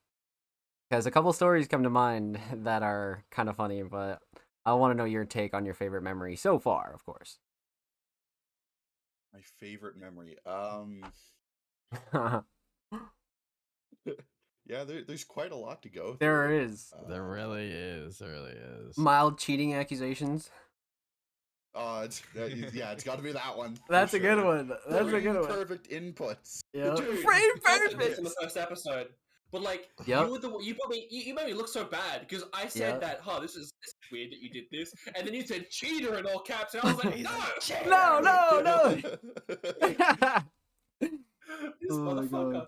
Because a couple stories come to mind that are kind of funny, but I want to know your take on your favorite memory so far, of course. My favorite memory. Yeah, there's quite a lot to go through. There is. There really is. There really is. Mild cheating accusations. It's got to be that one. That's a good one. That's a good one. Perfect inputs. Yeah. Dude, Frame you talked about this perfect. in the first episode. But like, Yep. you made me look so bad because I said that, this is weird that you did this, and then you said cheater in all caps, and I was like, No. This Oh my motherfucker.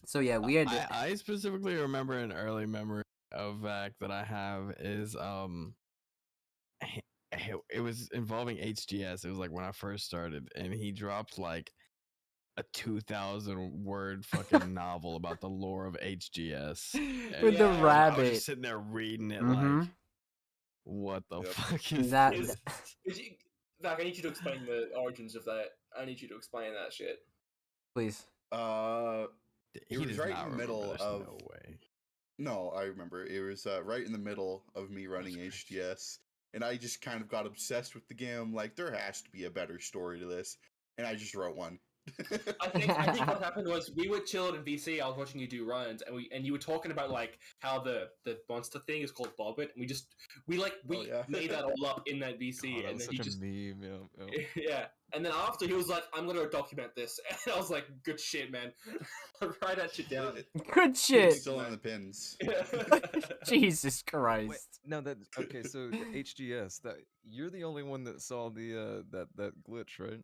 So yeah, we had. I specifically remember an early memory of Vac that I have is it was involving HGS. It was like when I first started, and he dropped like a 2,000 word fucking novel about the lore of HGS With the I was rabbit. just sitting there reading it like, what the fuck is that? this? Zach, I need you to explain the origins of that. I need you to explain that shit. Please. It was right in the middle of. No way. No, I remember. It was right in the middle of me running HGS, and I just kind of got obsessed with the game. Like, there has to be a better story to this, and I just wrote one. I think what happened was we were chilling in VC. I was watching you do runs, and you were talking about like how the monster thing is called Bobbit, and we made that all up in that VC, God, that and was then such he a just meme. Yeah. yeah. And then after he was like, "I'm gonna document this," and I was like, "Good shit, man. Write that shit down." Good shit. It's still in the pins. Jesus Christ. Wait, no, that okay. So the HGS, that you're the only one that saw the that glitch, right?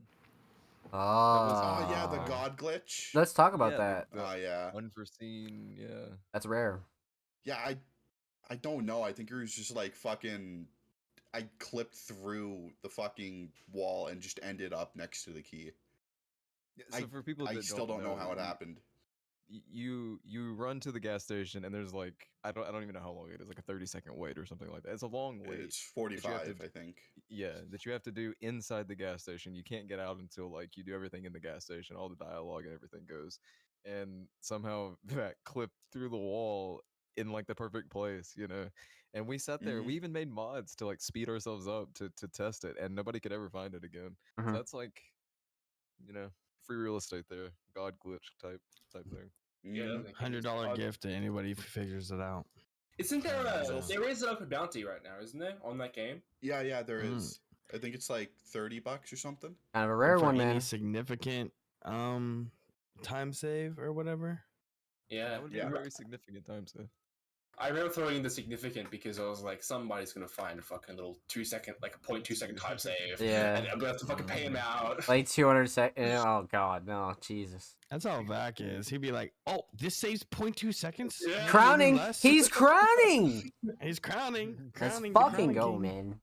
Oh yeah, the god glitch. Let's talk about Yeah, that. Yeah. Unforeseen, yeah. That's rare. Yeah, I don't know. I think it was just like fucking. I clipped through the fucking wall and just ended up next to the key. Yeah, so for people that I still don't know how it happened. You run to the gas station and there's like I don't even know how long it is, like a 30-second wait or something like that. It's a long wait. It's 45, I think. Yeah, that you have to do inside the gas station. You can't get out until like you do everything in the gas station, all the dialogue and everything goes. And somehow that clipped through the wall in like the perfect place, you know. And we sat there. We even made mods to like speed ourselves up to test it, and nobody could ever find it again. So that's like you know, free real estate there, God glitch type thing. Yeah, Mhm. $100 gift to anybody who figures it out. Isn't there There's also- there is an open bounty right now, isn't there, on that game? Yeah, there Mm. is. I think it's like $30 or something. Kind of a rare for one, any man. significant time save or whatever. Yeah, That would be Yeah. a very significant time save. I remember throwing in the significant because I was like, somebody's gonna find a fucking little 2-second, like a 0.2-second time save. Yeah. And I'm gonna have to fucking pay him out. Like 200 seconds. Oh god, no, Jesus. That's how Vac is. He'd be like, "Oh, this saves 0.2 seconds. Yeah. You need Crowning. less?" He's crowning. He's crowning. Let's Crowning. the fucking crowning go, king. man.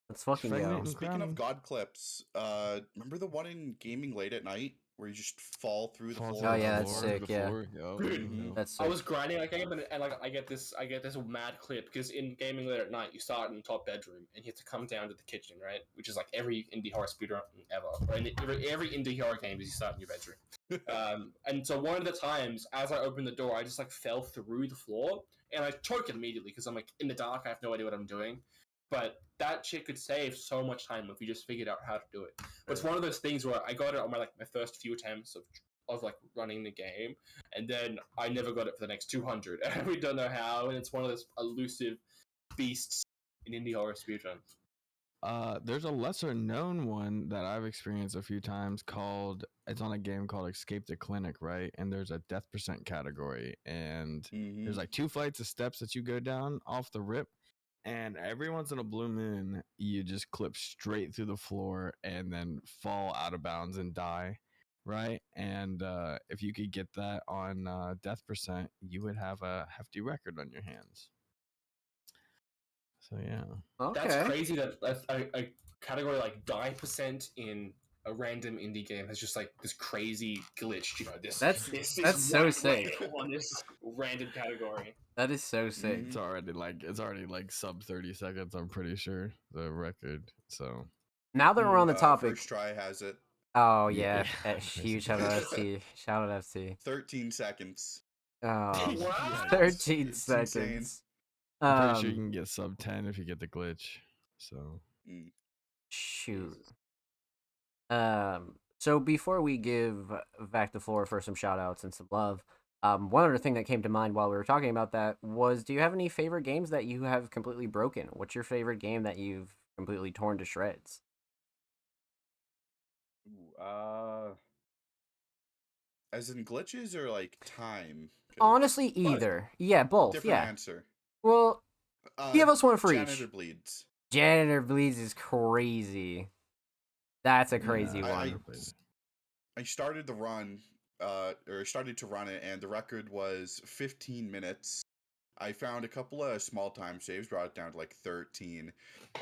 Let's fucking Stagnating. go. Speaking crowning. of God clips, remember the one in Gaming Late at Night where you just fall through the Fall floor? through Oh the yeah, that's floor. sick. Yeah, Dude, that's I sick. was grinding that game, and like I get this mad clip because in Gaming Late at Night, you start in the top bedroom and you have to come down to the kitchen, right? Which is like every indie horror speedrun ever. Right? Every indie horror game is you start in your bedroom. And so one of the times, as I opened the door, I just like fell through the floor and I choked immediately because I'm like in the dark, I have no idea what I'm doing. But that shit could save so much time if you just figured out how to do it. But it's one of those things where I got it on my first few attempts of like running the game, and then I never got it for the next 200, and we don't know how. And it's one of those elusive beasts in indie horror speedruns. There's a lesser known one that I've experienced a few times called, it's on a game called Escape the Clinic, right? And there's a death percent category, and Mhm. there's like 2 flights of steps that you go down off the rip. And every once in a blue moon, you just clip straight through the floor and then fall out of bounds and die, right? And if you could get that on death percent, you would have a hefty record on your hands. So yeah, That's Okay. crazy that a category like die percent in a random indie game has just like this crazy glitch. You know, That's so one sick. whale on this random category. That is so sick. it's already like sub 30 seconds. I'm pretty sure the record. So Now that we're on the topic. First try has it. Oh yeah, Yeah. huge shout out FT. Shout out FT. 13 seconds. Oh, What? 13 It's insane. seconds. I'm pretty sure you can get sub 10 if you get the glitch. So Mm. Shoot. So before we give Vac the floor for some shout outs and some love, one other thing that came to mind while we were talking about that was, do you have any favorite games that you have completely broken? What's your favorite game that you've completely torn to shreds? Ooh, as in glitches or like time? 'Cause Honestly, either. Yeah, both. different Yeah. answer. Well, give us one for Janitor each. Bleeds. Janitor Bleeds is crazy. That's a crazy Yeah, one. I started the run, or started to run it, and the record was 15 minutes. I found a couple of small time saves, brought it down to like 13.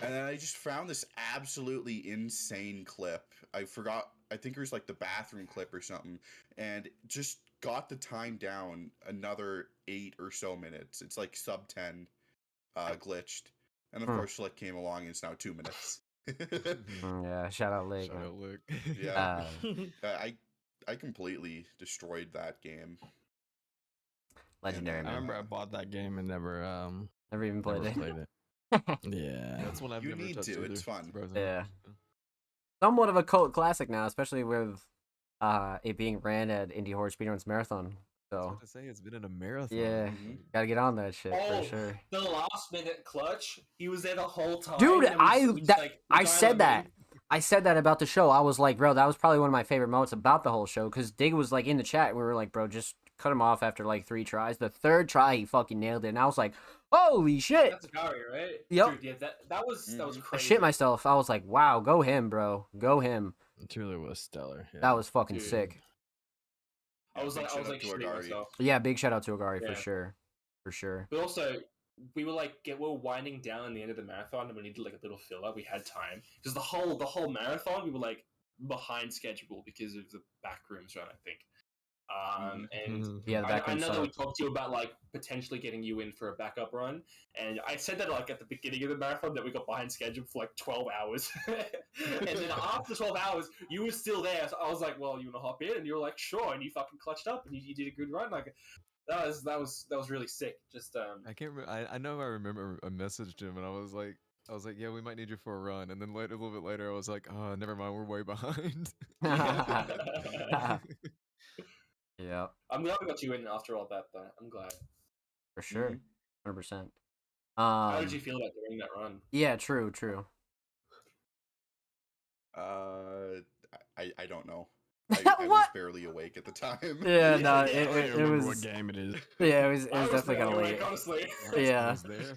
And then I just found this absolutely insane clip. I think it was like the bathroom clip or something, and just got the time down another 8 or so minutes. It's like sub 10 glitched. And of course, Slick came along and it's now 2 minutes. Yeah, shout out Lig. Shout out Lick. Yeah. I completely destroyed that game. Legendary, And I man. remember I bought that game and never Never even played it. played it. Yeah. That's one I've You never need touched to, either, it's fun. surprisingly. Yeah. Somewhat of a cult classic now, especially with it being ran at Indie Horror Speedruns Marathon. I was So about to say it's been in a marathon. yeah, Mhm. gotta get on that shit Oh, for sure. the last minute clutch. He was there the whole time. Dude, and we just, like, I dialed said him that. in. I said that about the show. I was like, bro, that was probably one of my favorite moments about the whole show, because Dig was like in the chat. We were like, bro, just cut him off after like 3 tries. The 3rd try, he fucking nailed it, and I was like, holy shit! That's Gary, right? Yep. Dude, yeah, that was I crazy. shit myself. I was like, wow, go him, bro, go him. It truly was stellar. Yeah. That was fucking Dude. sick. I was big like shout out to shitting Agari. myself. Yeah, big shout out to Agari Yeah. for sure, for sure. But also, we were winding down at the end of the marathon, and we needed like a little filler. We had time because the whole marathon we were like behind schedule because of the backrooms run, I think. And Yeah, the I backroom know that we sucked. talked to you about like potentially getting you in for a backup run, and I said that like at the beginning of the marathon that we got behind schedule for like 12 hours, and then after 12 hours you were still there. So I was like, "Well, you wanna hop in?" And you were like, "Sure," and you fucking clutched up and you did a good run. Like that was really sick. Just I can't remember. I know I remember I messaged him and I was like, I was like, yeah, we might need you for a run. And then later, a little bit later, I was like, oh, never mind, we're way behind. Yeah, I'm glad we got you in after all that, though. I'm glad. for sure, 100%. How did you feel about doing that run? Yeah, true. I don't know. I was What? barely awake at the time. Yeah, no, I don't even it remember was. what game it is. Yeah, it was I was definitely kind of barely late. awake, honestly. I Yeah, was there.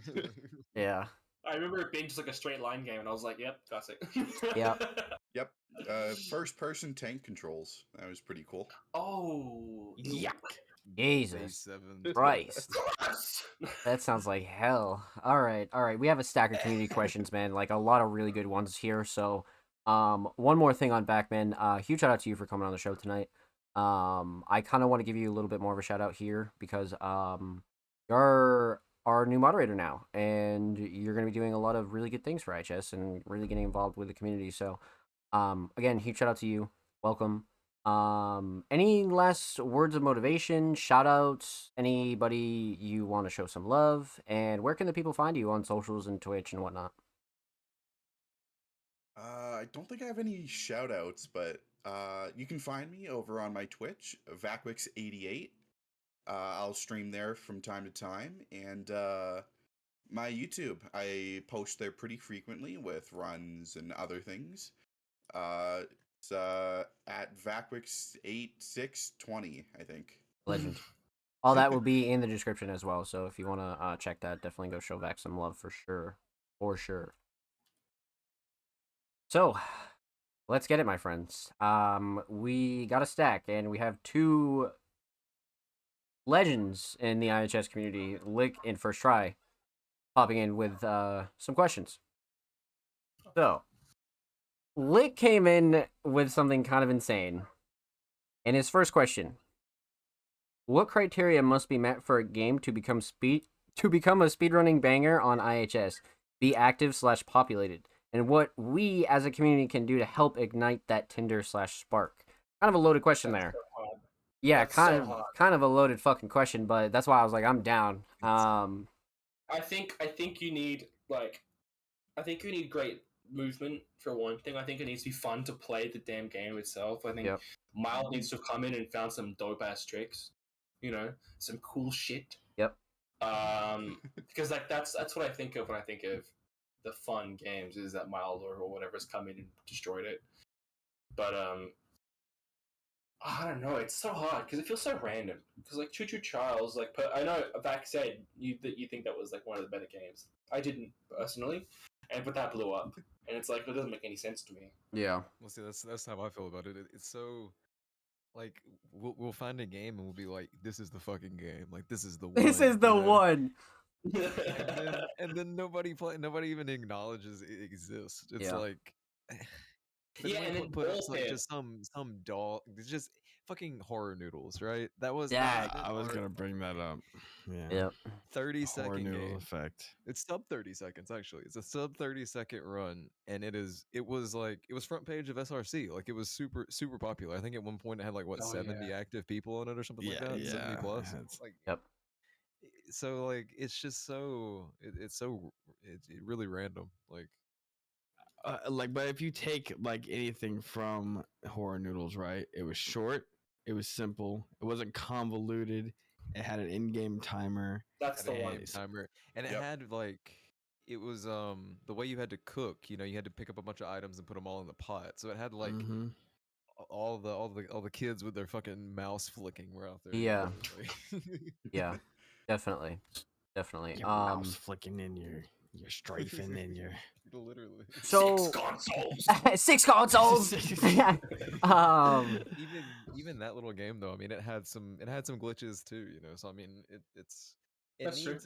yeah, I remember it being just like a straight line game, and I was like, "Yep, classic." Yep. Yep. First person tank controls. That was pretty cool. Oh, Yuck. Day Jesus 7. Christ. That sounds like hell. All right. We have a stack of community questions, man. Like a lot of really good ones here. So, one more thing on Backman. Huge shout out to you for coming on the show tonight. I kind of want to give you a little bit more of a shout out here because you're our new moderator now, and you're going to be doing a lot of really good things for IHS and really getting involved with the community. So, again, huge shout out to you. Welcome. Any last words of motivation, shout outs, anybody you want to show some love, and where can the people find you on socials and Twitch and whatnot? I don't think I have any shout outs, but you can find me over on my Twitch, Vacwix88. I'll stream there from time to time, and my YouTube. I post there pretty frequently with runs and other things. It's at Vacwix8620, I think. Legend. All that will be in the description as well. So if you want to check that, definitely go show Vac some love for sure. For sure. So let's get it, my friends. We got a stack, and we have two legends in the IHS community, Lick and First Try, popping in with some questions. So, Lick came in with something kind of insane. And his first question: what criteria must be met for a game to become a speedrunning banger on IHS? Be active/populated, and what we as a community can do to help ignite that Tinder/spark. Kind of a loaded question there. Yeah, That's kind so of hard. kind of a loaded fucking question, but that's why I was like, I'm down. I think you need great movement for one thing. I think it needs to be fun to play the damn game itself. I think Yep. Miles needs to have come in and found some dope ass tricks, some cool shit. Yep. Because like that's what I think of when I think of the fun games is that Miles or whatever's come in and destroyed it. But I don't know. It's so hard because it feels so random. Because like Choo Choo Charles, like I know Vac said you think that was like one of the better games. I didn't personally, but that blew up, and it's like it doesn't make any sense to me. Yeah. Well, see, that's how I feel about it. It's so like we'll find a game and we'll be like, this is the fucking game. Like this is the one. This is the one. And then nobody even acknowledges it exists. It's Yeah. like Yeah, and then put up like Bullhead. just some doll. It's just fucking horror noodles, right? That was Yeah. I was gonna bring that up. Yeah. Yep. 30 Horror second noodle game. effect. It's sub 30 seconds actually. It's a sub 30-second run, and it was front page of SRC. Like it was super popular. I think at one point it had like what 70 active people on it or something like that. 70 plus. Like Yep. so like it's just so it's really random. Like But if you take like anything from Horror Noodles, right? It was short, it was simple, it wasn't convoluted, it had an in-game timer. That's the had a one. game timer, and it Yep. had like it was the way you had to cook. You know, you had to pick up a bunch of items and put them all in the pot. So it had like all the kids with their fucking mouse flicking were out there. Yeah. Like, Yeah. Definitely. Your mouse flicking in your strafing and your literally. So 6 consoles. 6 consoles. Even that little game though, I mean, it had some glitches too, you know. So I mean, it That's true.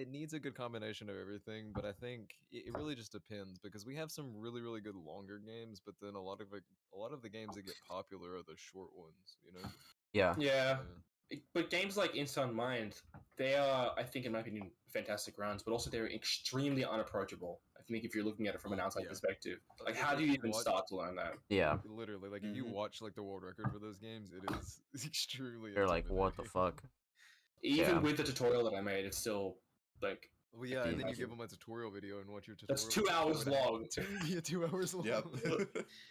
needs a good combination of everything, but I think it really just depends because we have some really good longer games, but then a lot of the games that get popular are the short ones, you know. Yeah. Yeah. But games like Inside Mind, they are, I think, in my opinion, fantastic rounds, but also they're extremely unapproachable. I think if you're looking at it from an outside perspective, like how do you even start to learn that? Yeah. Literally, like if you watch like the world record for those games, it is extremely. They're like, what the fuck? Even with the tutorial that I made, it's still like Well, yeah, and then you give them a tutorial video and watch your tutorial. That's 2 hours long. Yeah, 2 hours long. Yep.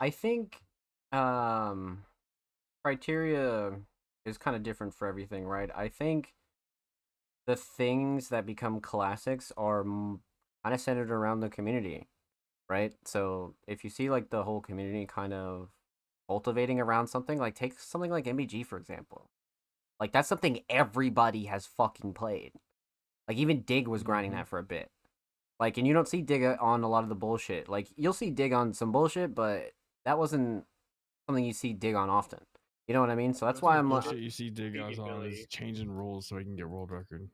I think criteria is kind of different for everything, right? I think the things that become classics are kind of centered around the community, right? So if you see like the whole community kind of cultivating around something, like take something like MBG for example. Like that's something everybody has fucking played. Like even Dig was grinding that for a bit. Like, and you don't see Dig on a lot of the bullshit. Like you'll see Dig on some bullshit, but that wasn't something you see Dig on often. You know what I mean? So that's why I'm bullshit you see Dig on is changing rules so he can get world record.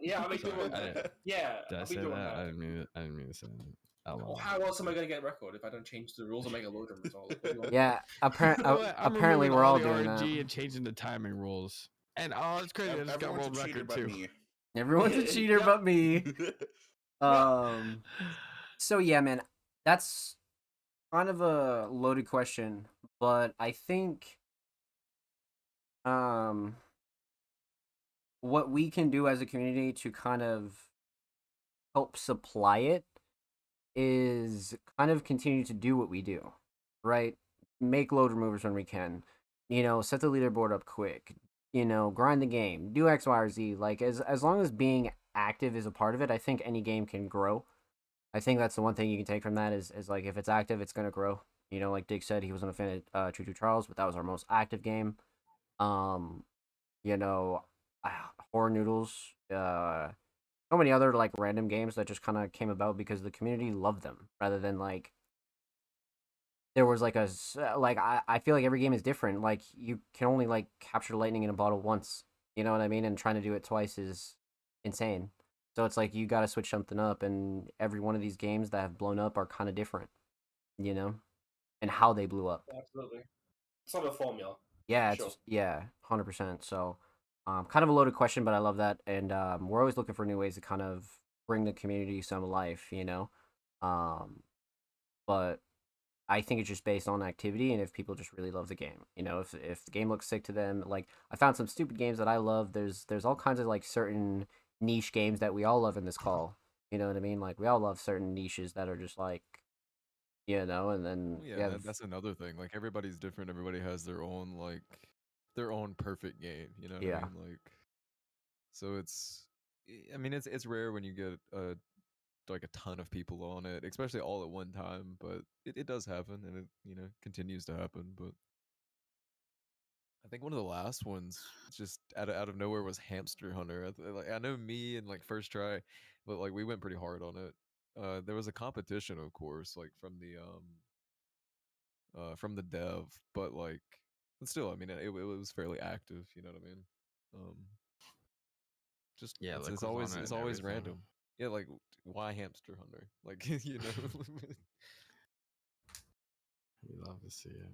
Yeah, I'll be doing that. Yeah, Did I I'll be say doing that? that. I didn't mean to say that. Well, how else am I gonna get record if I don't change the rules or make a loader result? Yeah, I'm apparently we're all doing RNG that. and changing the timing rules. And it's crazy. I just got Everyone's world a cheater record but too. me. Everyone's a cheater but me. So yeah, man, that's kind of a loaded question, but I think what we can do as a community to kind of help supply it is kind of continue to do what we do, right? Make load removers when we can, set the leaderboard up quick, grind the game, do X, Y, or Z. Like as long as being active is a part of it, I think any game can grow. I think that's the one thing you can take from that is like if it's active, it's gonna grow. Like Dick said, he wasn't a fan of True True Charles, but that was our most active game. Um, you know, Horror Noodles, so many other like random games that just kind of came about because the community loved them rather than like there was like I feel like every game is different. Like you can only like capture lightning in a bottle once. You know what I mean? And trying to do it twice is insane. So it's like you got to switch something up, and every one of these games that have blown up are kind of different, and how they blew up. Absolutely, it's not a formula. Yeah, it's 100%. So, kind of a loaded question, but I love that, and we're always looking for new ways to kind of bring the community some life, But I think it's just based on activity, and if people just really love the game, if the game looks sick to them, like I found some stupid games that I love. There's all kinds of like certain niche games that we all love in this call. You know what I mean? Like we all love certain niches that are just like, and then that's another thing. Like everybody's different. Everybody has their own their own perfect game. You know what I mean? Like, so it's rare when you get like a ton of people on it, especially all at one time. But it does happen, and it continues to happen. But I think one of the last ones, just out of nowhere, was Hamster Hunter. I know me and like first try, but like we went pretty hard on it. There was a competition, of course, like from the dev, but still, I mean, it was fairly active. You know what I mean? Um, just it's always random. Yeah, like why Hamster Hunter? Like You love to see it.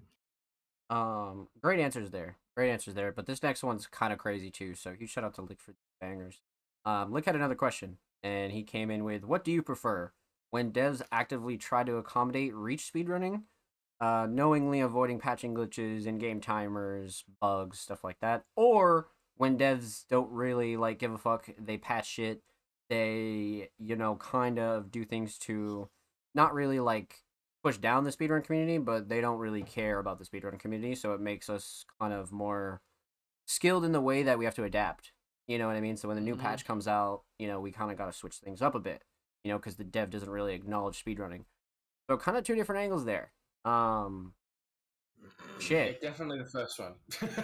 Great answers there. Great answers there. But this next one's kind of crazy too. So huge shout out to Lick for bangers. Lick had another question, and he came in with, "What do you prefer when devs actively try to accommodate reach speedrunning, knowingly avoiding patching glitches, in-game timers, bugs, stuff like that, or when devs don't really like give a fuck, they patch shit, they kind of do things to not really like push down the speedrun community, but they don't really care about the speedrun community, so it makes us kind of more skilled in the way that we have to adapt. You know what I mean? So when the new patch comes out, we kind of got to switch things up a bit, because the dev doesn't really acknowledge speedrunning. So kind of two different angles there. Shit. Yeah, definitely the first one.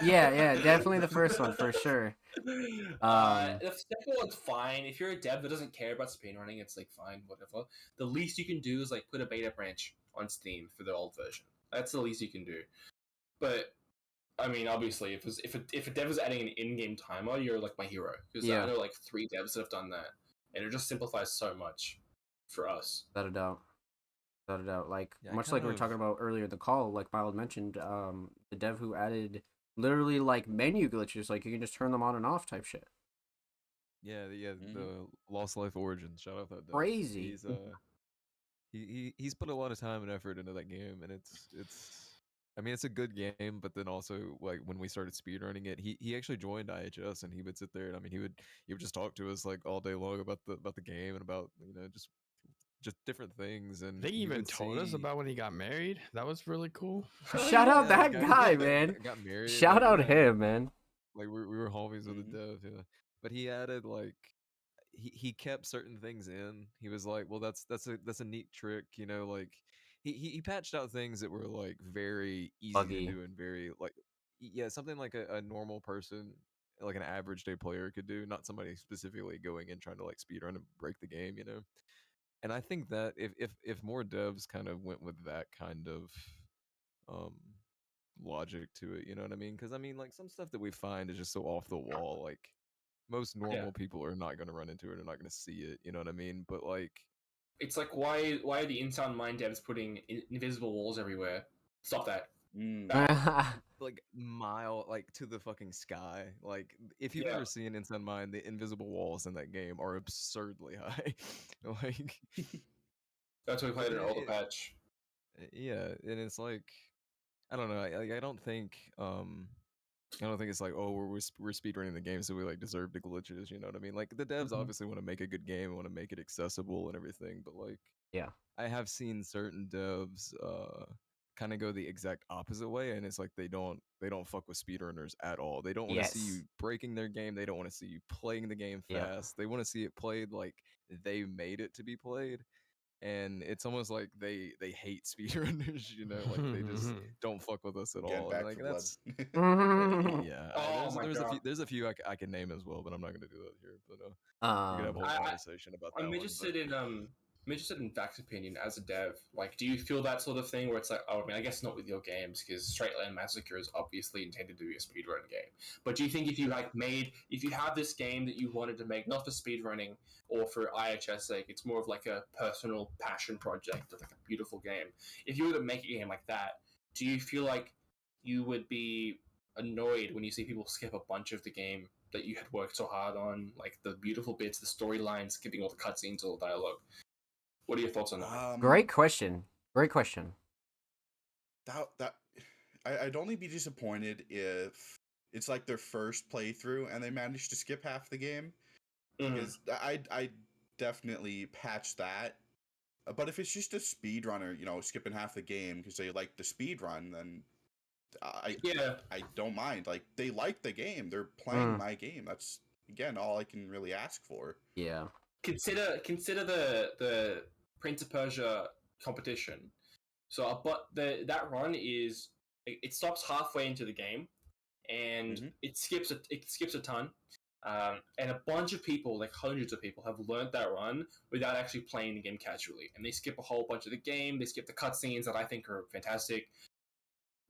yeah, definitely the first one for sure. The second one's fine. If you're a dev that doesn't care about speedrunning, it's like fine, whatever. The least you can do is like put a beta branch on Steam for the old version. That's the least you can do. But I mean, obviously, if a dev is adding an in-game timer, you're like my hero because I know like 3 devs that have done that, and it just simplifies so much for us. Without a doubt. Like much like we were talking about earlier in the call, like Mild mentioned, the dev who added literally like menu glitches, like you can just turn them on and off type shit. Yeah, the Lost Life Origins. Shout out that dev. Crazy. He's put a lot of time and effort into that game, and it's I mean, it's a good game, but then also like when we started speedrunning it, he actually joined IHS and he would sit there and I mean he would just talk to us like all day long about the game and about just different things I and think he he even would told us see about when he got married. That was really cool. Oh, Shout out yeah. that guy, man. got married Shout like out yeah him, man. like we were homies with the Mhm. dev yeah but he added like he kept certain things in. He was like, "Well, that's a neat trick, like he patched out things that were like very easy to Buggy. do and very like yeah, something like a normal person, like an average day player could do, not somebody specifically going in trying to like speedrun and break the game. And I think that if more devs kind of went with that kind of um logic to it, you know what I mean? Because I mean, like some stuff that we find is just so off the wall, like most Yeah. normal people are not going to run into it, they're not going to see it, you know what I mean? But like It's like why are the Intel Mind devs putting invisible walls everywhere? Stop that. Mm. like mile like to the fucking sky. Like if you've Yeah. ever seen Inside Mind, the invisible walls in that game are absurdly high. like That's why we but played an then older patch. yeah, and it's like I don't know. I don't think it's like, oh, we're speedrunning the game, so we like deserve the glitches. You know what I mean? Like the devs Mhm. obviously want to make a good game, want to make it accessible and everything, but like, Yeah. I have seen certain devs kind of go the exact opposite way, and it's like they don't fuck with speedrunners at all. They don't want to see Yes. you breaking their game. They don't want to see you playing the game Yeah. fast. They want to see it played like they made it to be played, and it's almost like they hate speedrunners, like they just don't fuck with us at Getting all, and back like for blood. that's yeah. Oh my god. There's a few I can name as well, but I'm not gonna do that here. But we could have a whole I, conversation about that I'm one. But interested in Vac's opinion as a dev. Like, do you feel that sort of thing where it's like, oh, I mean, I guess not with your games because Straight Land Massacre is obviously intended to be a speedrun game. But do you think if you have this game that you wanted to make, not for speedrunning or for IHS sake, it's more of like a personal passion project of like a beautiful game. If you were to make a game like that, do you feel like you would be annoyed when you see people skip a bunch of the game that you had worked so hard on, like the beautiful bits, the storyline, skipping all the cutscenes, all the dialogue? What are your thoughts on that? Great question. Great question. That I'd only be disappointed if it's like their first playthrough and they managed to skip half the game, because I definitely patch that. But if it's just a speedrunner, skipping half the game because they like the speedrun, then Yeah, I don't mind. Like they like the game, they're playing Mm. my game. That's again all I can really ask for. Yeah. consider the Prince of Persia competition. So, but that run is it stops halfway into the game, and Mm-hmm. it skips a ton. And a bunch of people, like hundreds of people, have learned that run without actually playing the game casually. And they skip a whole bunch of the game. They skip the cutscenes that I think are fantastic.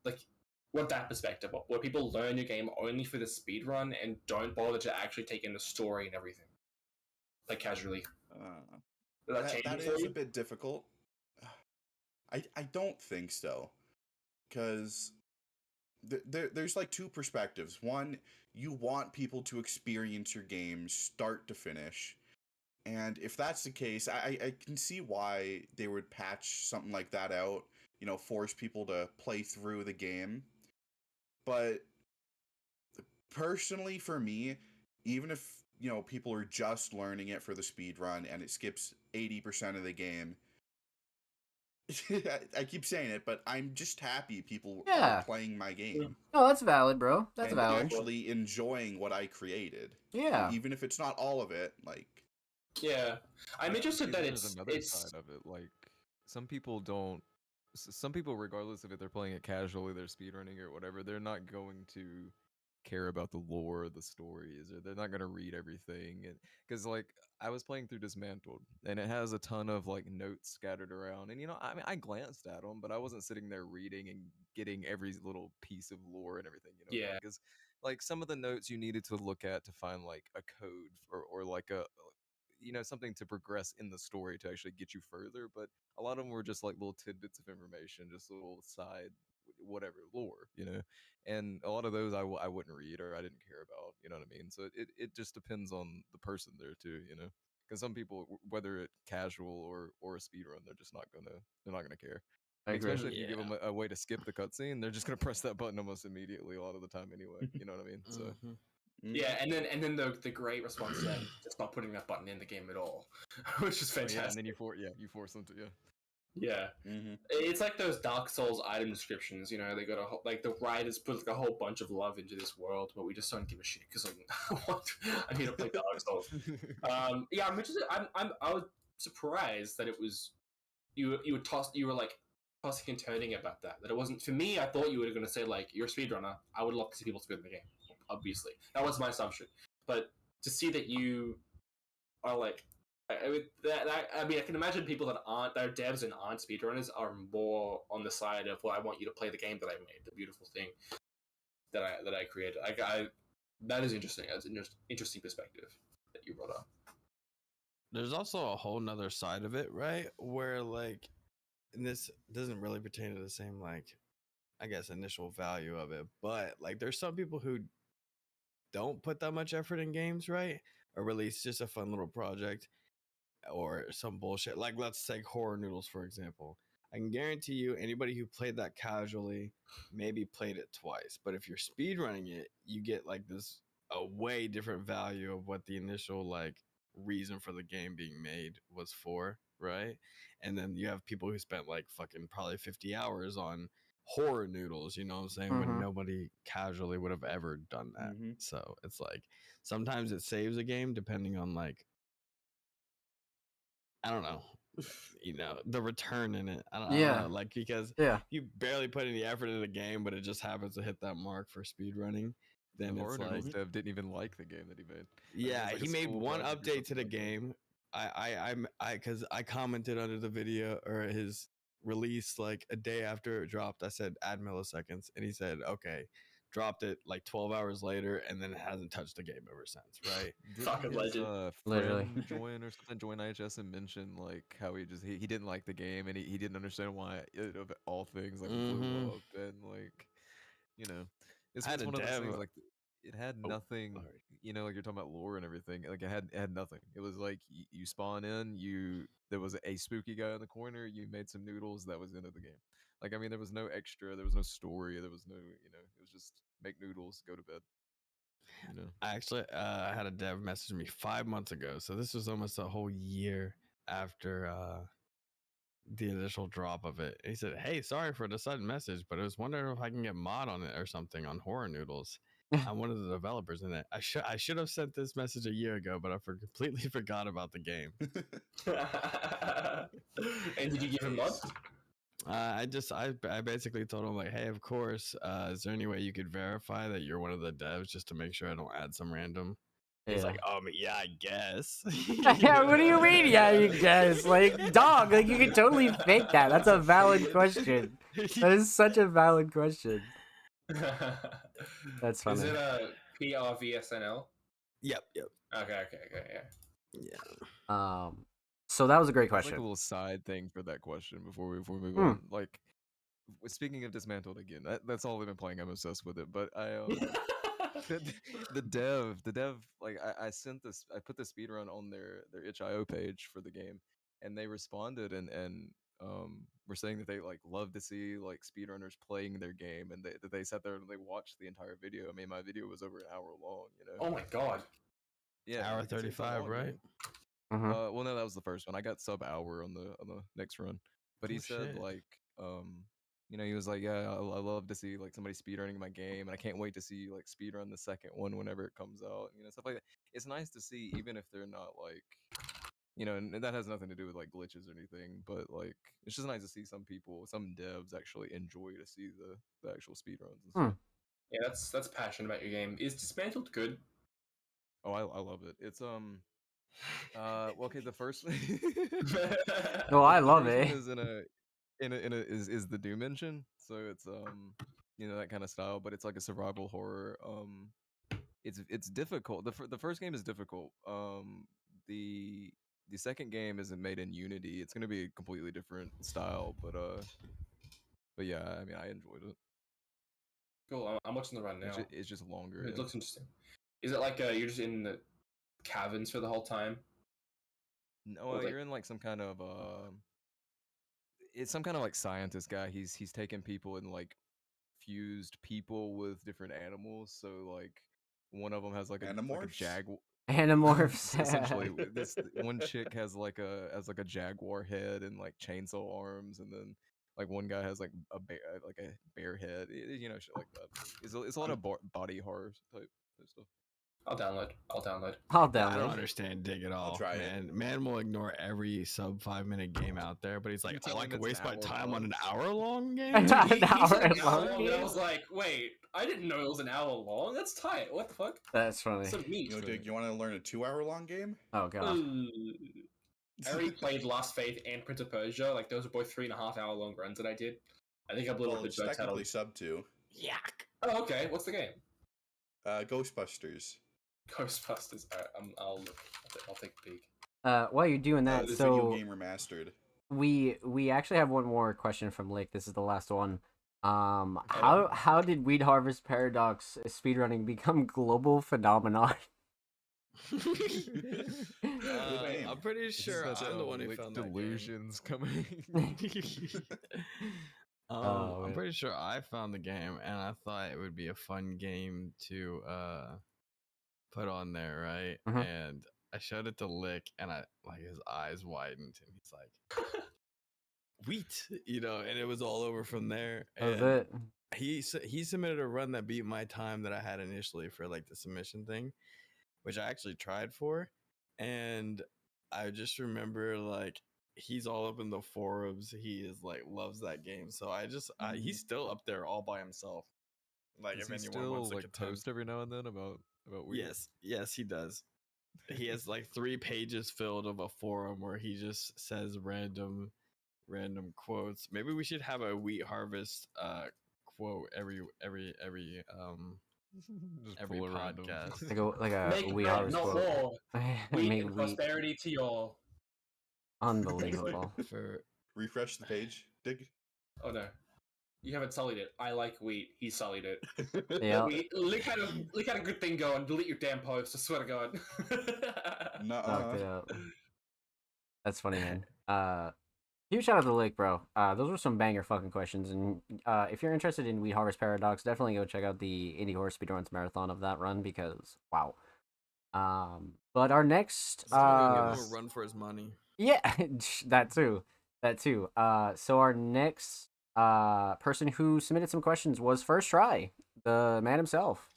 Like, what that perspective, where people learn your game only for the speed run and don't bother to actually take in the story and everything, like casually. Does that change That it for is a you? bit difficult. I don't think so, because there's like two perspectives. One, you want people to experience your game start to finish, and if that's the case, I can see why they would patch something like that out. Force people to play through the game. But personally, for me, even if people are just learning it for the speed run and it skips 80% of the game, I keep saying it, but I'm just happy people are Yeah. playing my game No, that's valid, bro. That's and valid. actually enjoying what I created. Yeah. Even if it's not all of it, like Yeah, I'm but interested see, that then there's another side of it. Like some people don't. Some people, regardless of if they're playing it casually, they're speedrunning or whatever, they're not going to care about the lore, the stories, or they're not going to read everything. And because like I was playing through Dismantled, and it has a ton of like notes scattered around, and I mean, I glanced at them, but I wasn't sitting there reading and getting every little piece of lore and everything. You know what I mean? Yeah, Because like some of the notes you needed to look at to find like a code or like a something to progress in the story to actually get you further, but a lot of them were just like little tidbits of information, just little side whatever lore. And a lot of those I wouldn't read or I didn't care about, you know what I mean? So it just depends on the person there too. Because some people, whether it casual or a speed run, they're not gonna care. I agree. Especially if you give them a way to skip the cutscene, they're just gonna press that button almost immediately a lot of the time anyway. You know what I mean? So Yeah, and then the great response to that is just not putting that button in the game at all, which is fantastic. yeah, and then you force them to Yeah. It's like those Dark Souls item descriptions. You know, they got like the writers put like a whole bunch of love into this world, but we just don't give a shit because I need to play Dark Souls. Yeah, I'm interested. I was surprised that it was you were like tossing and turning about that. That it wasn't for me. I thought you were going to say like you're a speedrunner. I would love to see people speed the game. Obviously, that was my assumption. But to see that you are like, I mean, I can imagine people that are devs and aren't speedrunners are more on the side of, well, I want you to play the game that I made, the beautiful thing that I created. That is interesting. That's an interesting perspective that you brought up. There's also a whole nother side of it, right? Where like, and this doesn't really pertain to the same like, I guess, initial value of it, but like, there's some people who don't put that much effort in games, right? Or release just a fun little project or some bullshit. Like, let's take Horror Noodles, for example. I can guarantee you, anybody who played that casually maybe played it twice. But if you're speedrunning it, you get like this a way different value of what the initial like reason for the game being made was for, right? And then you have people who spent like fucking probably 50 hours on Horror Noodles, you know what I'm saying, when nobody casually would have ever done that. So it's like sometimes it saves a game depending on like, I don't know, you know, the return in it. I don't know, like, because you barely put any effort into the game, but it just happens to hit that mark for speedrunning. Then the it's like, dev didn't even like the game that he made. yeah, like he made one update to the game. Because I commented under the video or his release like a day after it dropped. I said add milliseconds, and he said okay. Dropped it like 12 hours later, and then it hasn't touched the game ever since. Right? Fucking legend. Friend join or something, join IHS and mention like how he didn't like the game and he didn't understand why it, of all things like blew up and like, you know, it's one of those things like it had nothing. You know, like you're talking about lore and everything. Like it had nothing. It was like you spawn in, there was a spooky guy in the corner. You made some noodles. That was the end of the game. Like, I mean, there was no extra. There was no story. There was no, you know, it was just make noodles, go to bed. You know, I actually had a dev message me 5 months ago, so this was almost a whole year after the initial drop of it. He said, "Hey, sorry for the sudden message, but I was wondering if I can get mod on it or something on Horror Noodles. I'm one of the developers in it. I should have sent this message a year ago, but I completely forgot about the game." And did you give him mod? I basically told him like, hey, of course. Is there any way you could verify that you're one of the devs just to make sure I don't add some random? He's like, yeah, I guess. Yeah, what do you mean? Yeah, you guess. Like, dog, like you can totally fake that. That's a valid question. That is such a valid question. That's funny. Is it a PRVSNL? Yep. Okay, yeah. So that was a great question. Like a little side thing for that question before we move on. Like, speaking of Dismantled again, that's all I've been playing. I'm obsessed with it. But I the dev, like I put the speedrun on their itch.io page for the game, and they responded and were saying that they like love to see like speedrunners playing their game, and they sat there and they watched the entire video. I mean, my video was over an hour long. You know. Oh my god. Yeah, hour like, 35, long, right? Well, no, that was the first one. I got sub hour on the next run, but he said shit. like, you know, he was like, yeah, I love to see like somebody speedrunning my game, and I can't wait to see like speedrun the second one whenever it comes out. You know, stuff like that. It's nice to see, even if they're not like, you know, and that has nothing to do with like glitches or anything, but like it's just nice to see some devs actually enjoy to see the actual speedruns and stuff. Yeah, that's passion about your game. Is Dismantled good? Oh, I love it. It's well, okay, the first No, I love first it. one is is the Doom engine, so it's you know, that kind of style, but it's like a survival horror. It's difficult. The first game is difficult. The second game isn't made in Unity. It's gonna be a completely different style, but yeah, I mean, I enjoyed it. Cool. I'm watching the run now. It's just longer. It Yeah. looks interesting. Is it like you're just in the caverns for the whole time? No, you're in like some kind of it's some kind of like scientist guy. He's taken people and like fused people with different animals. So like one of them has like a Animorphs? jaguar. Animorphs. Essentially, this one chick has like a jaguar head and like chainsaw arms, and then like one guy has like a bear head. You know, shit like that. It's a lot of body horror type stuff. I'll download. I'll I don't download. understand Dig at all. try it. Man will ignore every sub 5-minute game out there, but he's like, You oh, I telling can it's an waste my hour time long? on an hour-long game? An hour He said an hour long long, and I game? was like, wait, I didn't know it was an hour long. That's tight. What the fuck? That's funny. Some meat. Dig, you want to learn a 2-hour-long game? Oh god. I already played Last Faith and Prince of Persia. Like those were both 3.5 hour long runs that I did. I think I blew Well, up the it's Bird technically title. sub 2. Yuck. Oh, okay. What's the game? Ghostbusters. Ghostbusters. Alright, I'll look. I'll take a peek. While you're doing that, The so video game remastered. we actually have one more question from Lake. This is the last one. How did Weed Harvest Paradox speedrunning become global phenomenon? I'm pretty sure That's, I'm the one who found delusions coming. I'm pretty sure I found the game, and I thought it would be a fun game to put on there, right? Mhm. And I showed it to Lick, and his eyes widened, and he's like, "Wheat," and it was all over from there. That was And it. he submitted a run that beat my time that I had initially for like the submission thing, which I actually tried for, and I just remember like he's all up in the forums. He is like loves that game, so he's still up there all by himself. Like Does if he anyone still wants to like contend. post every now and then about weed? Yes, he does. He has like 3 pages filled of a forum where he just says random quotes. Maybe we should have a wheat harvest quote every Just every pull a random. podcast. Like a Make Weed bread, Harvest not quote. war. Wheat Make and wheat. prosperity to y'all. Unbelievable. For Refresh the page, Dig. Oh no. You haven't sullied it. I like wheat. He sullied it. Yeah. Lick had a good thing going. Delete your damn post. I swear to God. Knocked it out. That's funny, man. Huge shout out to Lake, bro. Those were some banger fucking questions, and if you're interested in Weed Harvest Paradox, definitely go check out the Indie Horror Speedruns marathon of that run because wow. But our next give him a run for his money. yeah, that too. So our next person who submitted some questions was First Try, the man himself.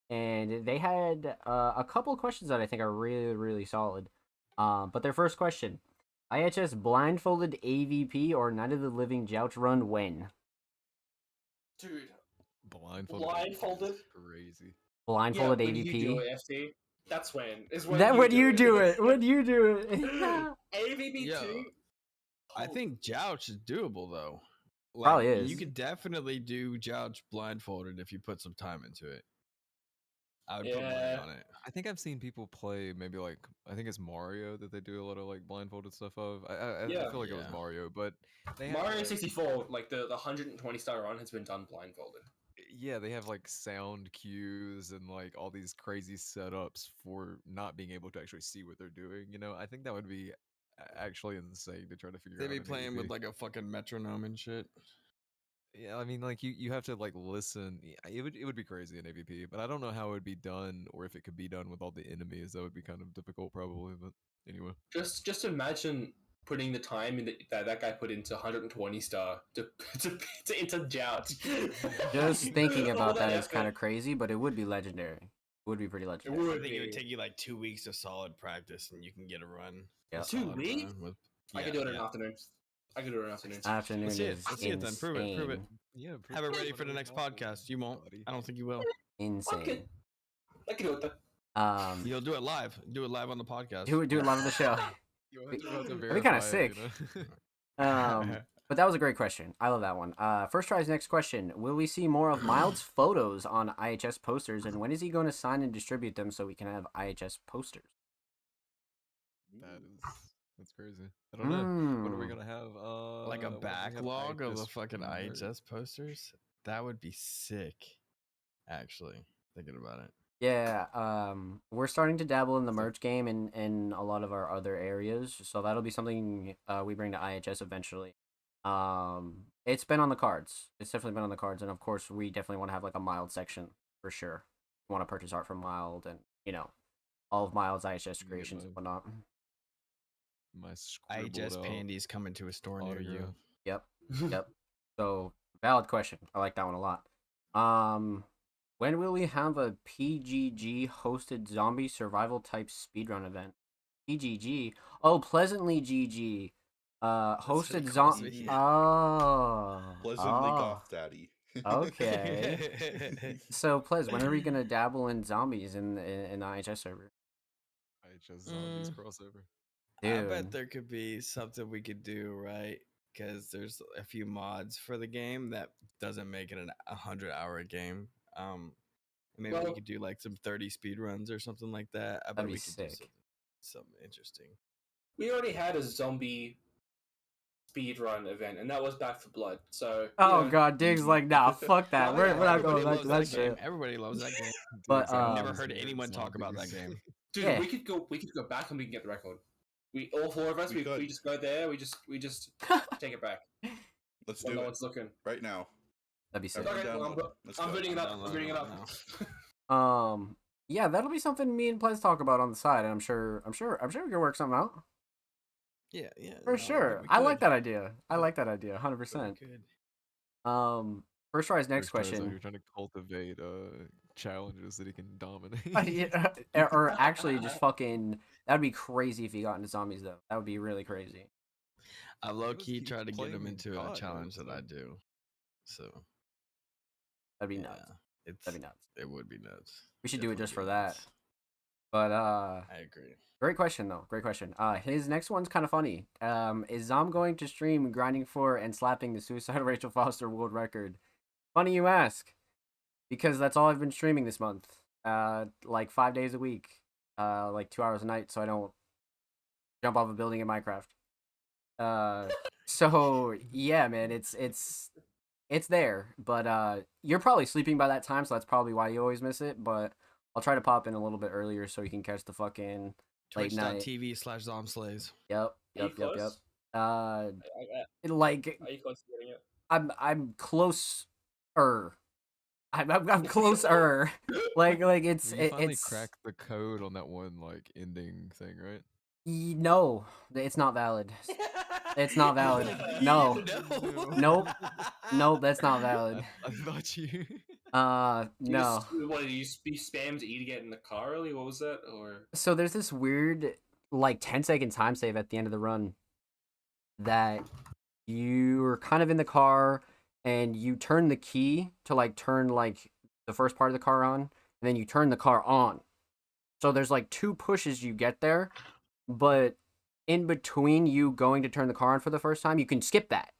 And they had a couple of questions that I think are really, really solid. But their first question, IHS blindfolded AVP or Night of the Living Jouch run when? Dude, Blindfolded. Crazy. Blindfolded when you do AVP? it, FT. That's when. When you do it. When you do it. AVP2? Yo, I think Jouch is doable though. Like, Probably is. You could definitely do Jouch blindfolded if you put some time into it. I would put money on it. I think I've seen people play maybe like I think it's Mario that they do a lot of like blindfolded stuff of. I feel like it was Mario, but they Mario have, 64, like the 120 star run has been done blindfolded. yeah, they have like sound cues and like all these crazy setups for not being able to actually see what they're doing. I think that would be actually insane to try to figure out. They'd be an playing AVP. with like a fucking metronome and shit. Yeah, I mean, like you have to like listen. It would be crazy in AVP, but I don't know how it would be done or if it could be done with all the enemies. That would be kind of difficult, probably. But anyway, Just imagine putting the time in that guy put into 120 star to into Jouch. Just thinking about that is effort. kind of crazy, but it would be legendary. It would be pretty legendary. I think it would take you like 2 weeks of solid practice and you can get a run. Yeah. 2 weeks? I could do it in an yeah. afternoon. I could do it in an afternoon. Afternoon Let's see it. is Let's see it then. Prove it. Prove it. insane. yeah, Have it ready for the next podcast. You won't. I don't think you will. Insane. I can do it though. You'll do it live. Do it live on the podcast. Do it live on the show. That'd be kind of sick. But that was a great question. I love that one. First Try's next question. Will we see more of Mild's photos on IHS posters, and when is he going to sign and distribute them so we can have IHS posters? That's crazy. I don't know. What are we gonna have? Like a what do we have backlog of the IHS fucking merch? IHS posters? That would be sick. Actually, thinking about it. Yeah, we're starting to dabble in the merch game in a lot of our other areas, so that'll be something we bring to IHS eventually. It's been on the cards. It's definitely been on the cards, and of course, we definitely want to have like a mild section for sure. We want to purchase art from Mild, and all of Mild's IHS creations and whatnot. My scribbled IHS out panties coming to a store near you. autograph. Yep, yep. So valid question. I like that one a lot. When will we have a PGG hosted zombie survival type speedrun event? PGG. Oh, Pleasantly GG. Hosted zombie. Oh. Pleasantly Goth Daddy. Okay. So, Plez, when are we gonna dabble in zombies in the IHS server? IHS zombies crossover. I bet Dude. there could be something we could do, right? Because there's a few mods for the game that doesn't make it 100-hour game. Maybe we Well- could do like some 30 speed runs or something like that. I bet be we could do sick. something interesting. We already had a zombie speedrun event, and that was Back for Blood. So Oh god, Dig's like, nah, fuck that. No, we're yeah, not going Everybody back loves to that game. shit. Everybody loves that game. But, I've never um, heard anyone talk about that game. dude, Yeah. we could go back and we can get the record. We all four of us, We we could. just go there. We just take it back. Let's When do no it one's looking. right now. That'd be sick. Everyone Okay, well, download it. Let's I'm go. putting it up. I'm Download putting it it up. now. Yeah, that'll be something me and Plez talk about on the side, and I'm sure we can work something out. Yeah. For sure. I like that idea. I like that idea, 100%. Good. First try's next First try's out question. here trying to cultivate challenges that he can dominate. Or actually just fucking, that'd be crazy if he got into zombies though. That would be really crazy. I low key keep try to get him playing into a COD, challenge though, that I so- do. So That'd be yeah, nuts. That'd be nuts. It would be nuts. We should do it just for Definitely that. nuts. But I agree. great question though. Great question. His next one's kind of funny. Is Zom going to stream grinding for and slapping the suicide Rachel Foster world record? Funny you ask, because that's all I've been streaming this month. Like 5 days a week, like 2 hours a night, so I don't jump off a building in Minecraft. So yeah, man, it's there, but you're probably sleeping by that time, so that's probably why you always miss it. But I'll try to pop in a little bit earlier so you can catch the fucking late night. Twitch.tv/ZomSlays. Yep. I, Like are you close to getting it? I'm closer. I'm closer. like it's You finally it's cracked the code on that one like ending thing, right? no, it's not valid. It's not valid. No. Nope. Nope, that's not valid. I thought you. No. What did you spammed E to get in the car early? What was that? Or So there's this weird like 10-second time save at the end of the run that you're kind of in the car and you turn the key to like turn like the first part of the car on, and then you turn the car on. So there's like 2 pushes you get there, but in between you going to turn the car on for the first time, you can skip that.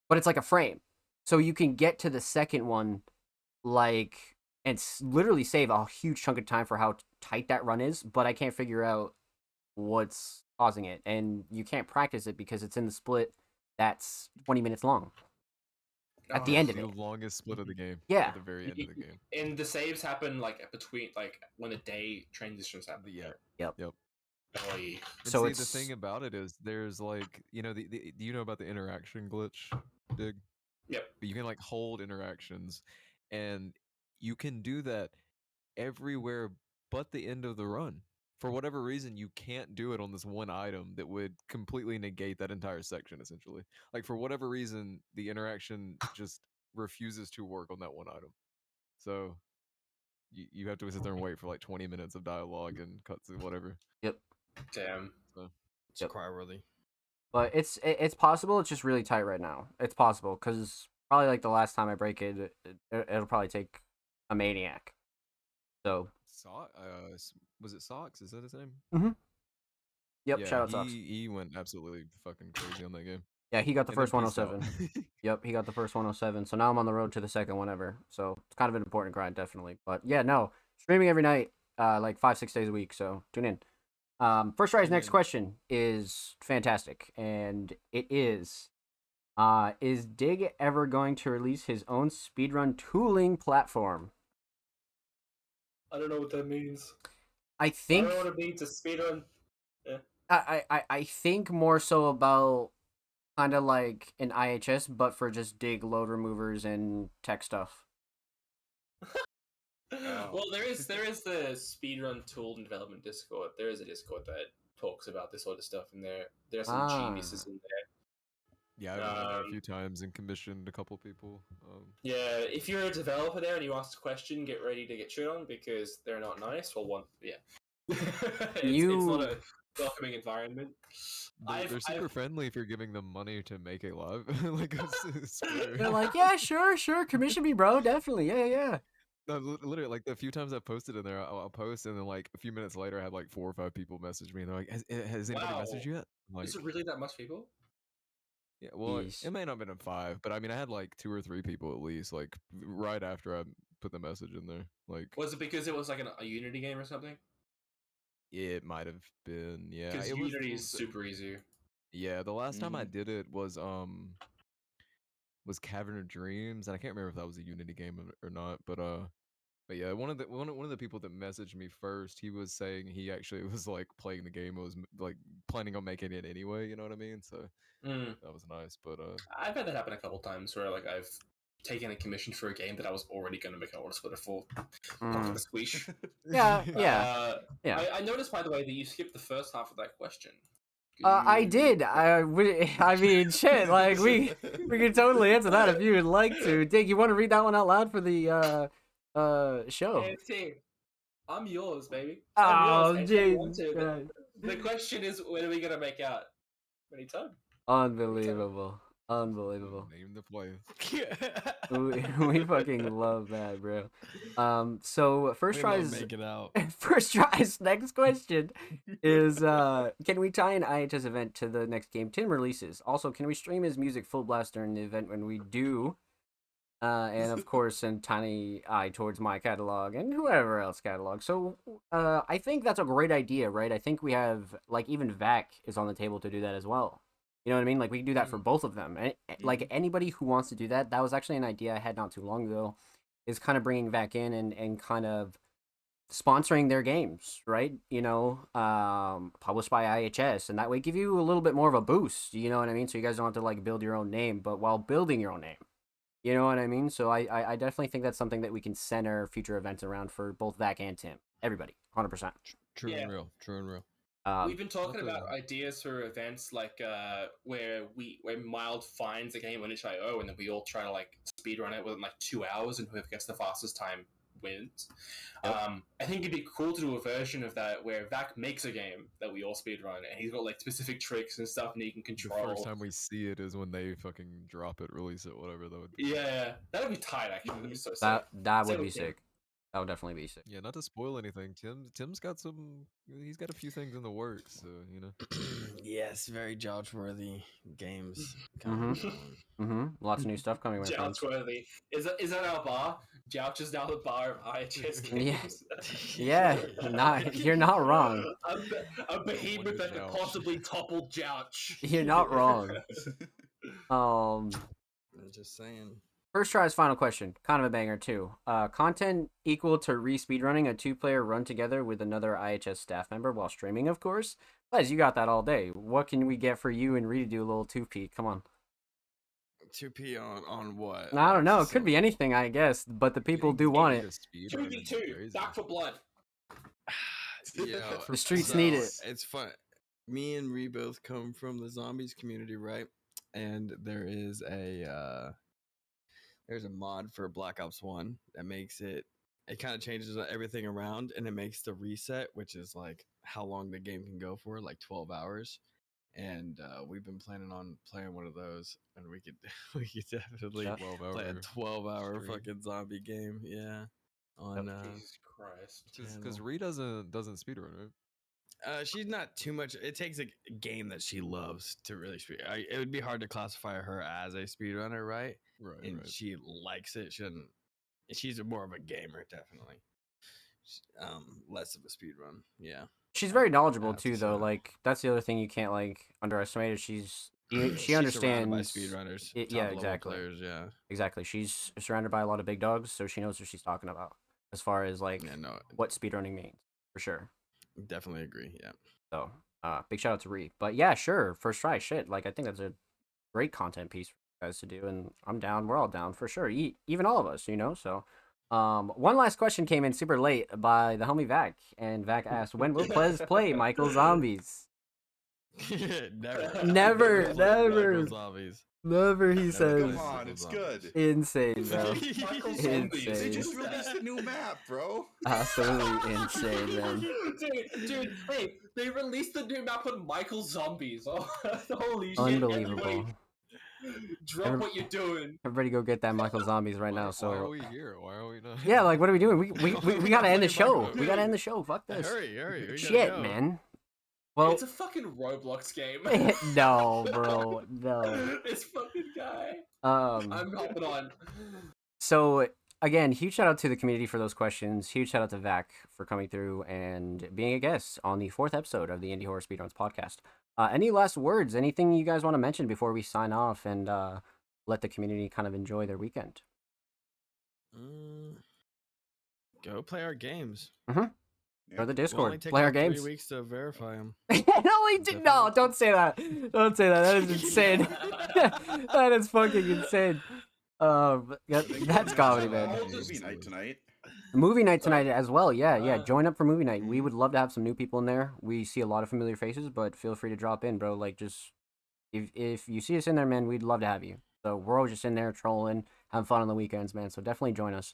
But it's like a frame. So you can get to the second one like and literally save a huge chunk of time for how tight that run is, but I can't figure out what's causing it. And you can't practice it because it's in the split that's 20 minutes long. At the end of The it. longest split of the game. Yeah. At the very end of the game. and the saves happen like between like when the day transitions happen. Yeah. Yep. And So see, it's the thing about it is there's like, do you know about the interaction glitch, Dig? Yep. You can like hold interactions, and you can do that everywhere but the end of the run. For whatever reason, you can't do it on this one item that would completely negate that entire section, essentially. Like, for whatever reason, the interaction just refuses to work on that one item. So, you have to sit there and wait for like 20 minutes of dialogue and cuts and whatever. Yep. Damn. So, It's cry-worthy. But it's possible. It's just really tight right now. It's possible because probably like the last time I break it, it'll probably take a maniac. So was it Socks? Is that his name? Mm-hmm. Yep. Yeah, Shout out Socks. he went absolutely fucking crazy on that game. Yeah, he got the And then first peaced out. 107. Yep, he got the first 107. So now I'm on the road to the second one ever. So it's kind of an important grind, definitely. But yeah, no, streaming every night, like 5-6 days a week. So tune in. First Try's next question is fantastic, and it is Dig ever going to release his own speedrun tooling platform? I don't know what that means. I think it means to speedrun. I think more so about kind of like an IHS, but for just dig, load removers, and tech stuff. Well, there is the speedrun tool and development Discord. There is a Discord that talks about this sort of stuff, and there are some geniuses in there. Yeah, I've been in there a few times and commissioned a couple people. Yeah, if you're a developer there and you ask a question, get ready to get shit on because they're not nice. Well, it's not a welcoming environment. They're super friendly if you're giving them money to make it live. Like they're like, yeah, sure, commission me, bro, definitely, yeah. No, literally, like the few times I've posted in there, I'll post, and then like a few minutes later, I have like 4 or 5 people message me, and they're like, "Has anybody messaged you yet?" I'm like, is it really that much people? Yeah, well, Yeesh. it may not have been a 5, but I mean, I had like 2 or 3 people at least, like right after I put the message in there. Like, was it because it was like a Unity game or something? it might have been, yeah. Because It Unity was is super easy. Yeah, the last time I did it was Cavern of Dreams, and I can't remember if that was a Unity game or not, but yeah, one of the people that messaged me first, he was saying he actually was like playing the game, was like planning on making it anyway. You know what I mean? So that was nice. But I've had that happen a couple times where like I've taken a commission for a game that I was already going to make an order splitter for. Fuck the squish. Yeah. I noticed, by the way, that you skipped the first half of that question. I did. I mean, shit. Like we can totally answer that if you would like to. Dig, you want to read that one out loud for the show? AFT, I'm yours, baby. Oh, I'm yours. The question is, when are we gonna make out? Anytime. Unbelievable. Name the player. we fucking love that, bro. So first tries. Make it out. First tries. Next question is can we tie an IHS event to the next game Tim releases? Also, can we stream his music full blast during the event when we do? And of course, send tiny eye towards my catalog and whoever else catalog. So I think that's a great idea, right? I think we have like even Vac is on the table to do that as well. You know what I mean? Like we can do that for both of them. And like anybody who wants to do that, that was actually an idea I had not too long ago, is kind of bringing Vac in and kind of sponsoring their games, right? You know, published by IHS, and that way give you a little bit more of a boost. You know what I mean? So you guys don't have to like build your own name, but while building your own name. You know what I mean? So I definitely think that's something that we can center future events around for both Vac and Tim. Everybody, 100%. True and real. We've been talking about ideas for events like where Mild finds a game on itch.io and then we all try to like speedrun it within like 2 hours, and whoever gets the fastest time wins. Yep. I think it'd be cool to do a version of that where Vac makes a game that we all speedrun, and he's got like specific tricks and stuff, and he can control. The first time we see it is when they fucking drop it, release it, whatever that would be. Yeah, that would be tight. Actually, that'd be so sick. That would be sick. That would definitely be sick. Yeah, not to spoil anything. Tim's got he's got a few things in the works, so you know. Yes, very Jouch-worthy games. Lots of new stuff coming. Jouch-worthy. Is that our bar? Jouch is now the bar of IHS games. Yeah. You're not wrong. A behemoth that could possibly topple Jouch. You're not wrong. I'm just saying. First try's final question, kind of a banger too. Content equal to re-speedrunning a 2-player run together with another IHS staff member while streaming, of course. Les, you got that all day. What can we get for you and Ree to do a little 2P? Come on. 2P on what? I don't know. It could be anything, I guess, but the people do want it. 2v2, Back for Blood. The streets need it. It's fun. Me and Ree both come from the zombies community, right? And there's a mod for Black Ops 1 that makes it kind of changes everything around, and it makes the reset, which is like how long the game can go for, like 12 hours. And we've been planning on playing one of those, and we could definitely play a 12-hour fucking zombie game. Yeah. On Jesus Christ. Because Ree doesn't speedrun, right? She's not too much. It takes a game that she loves to really speed. It would be hard to classify her as a speedrunner, right? Right. And she likes it. She's more of a gamer, definitely. Less of a speedrun. Yeah. She's very knowledgeable too, though. Like that's the other thing you can't like underestimate. She understands surrounded by speedrunners. Yeah, exactly. Players, yeah, exactly. She's surrounded by a lot of big dogs, so she knows what she's talking about as far as like what speedrunning means, for sure. Definitely agree. Yeah. So, big shout out to Ree. But yeah, sure, first try, shit. Like I think that's a great content piece for you guys to do, and I'm down. We're all down for sure. Even all of us, So, one last question came in super late by the homie Vac, and Vac asked, "When will Plez play Michael Zombies?" Never. Never, Play never. Michael Zombies. Never, he Never says. Come play on, Michael it's Zombies. good. Insane, bro. Michael Zombies. They Insane. just released a new map, bro. Absolutely insane, man. Dude, hey, they released the new map on Michael Zombies. Oh, holy shit. Unbelievable. Everybody, drop what you're doing. Everybody go get that Michael Zombies right now. Why are So we here? Why are we not? yeah, like what are we doing? We gotta end the Play show. Michael. We gotta end the show. Fuck this. Hurry. We gotta Shit, go. man. Well, It's a fucking Roblox game. no, bro, no. This fucking guy. I'm hopping on. So again, huge shout out to the community for those questions. Huge shout out to Vac for coming through and being a guest on the 4th episode of the Indie Horror Speedruns podcast. Any last words? Anything you guys want to mention before we sign off and let the community kind of enjoy their weekend? Go play our games. Go to the We'll Discord. only take Play our like games. 3 weeks to verify them. No, don't say that. Don't say that. That is insane. That is fucking insane. That's comedy, man. Movie night tonight. Movie night tonight as well. Yeah. Join up for movie night. We would love to have some new people in there. We see a lot of familiar faces, but feel free to drop in, bro. Like, just if you see us in there, man, we'd love to have you. So we're all just in there trolling, having fun on the weekends, man. So definitely join us.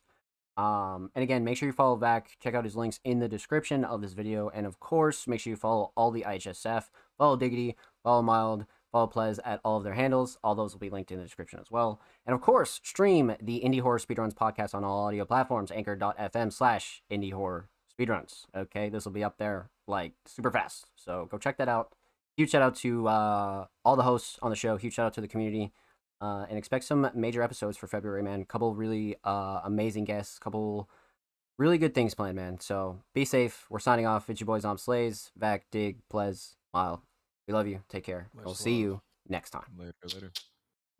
And again, make sure you follow back. Check out his links in the description of this video, and of course, make sure you follow all the IHSF. Follow Diggity, follow Mild, follow Plez at all of their handles. All those will be linked in the description as well. And of course, stream the Indie Horror Speedruns podcast on all audio platforms, anchor.fm/Indie Horror Speedruns. Okay, this will be up there like super fast. So go check that out. Huge shout out to all the hosts on the show. Huge shout out to the community. And expect some major episodes for February, man. Couple really amazing guests. Couple really good things planned, man. So be safe. We're signing off. It's your boys, Slays, Vac, Dig, Plez, Mild. We love you. Take care. We'll see you next time. Later.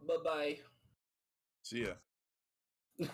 Bye-bye. See ya.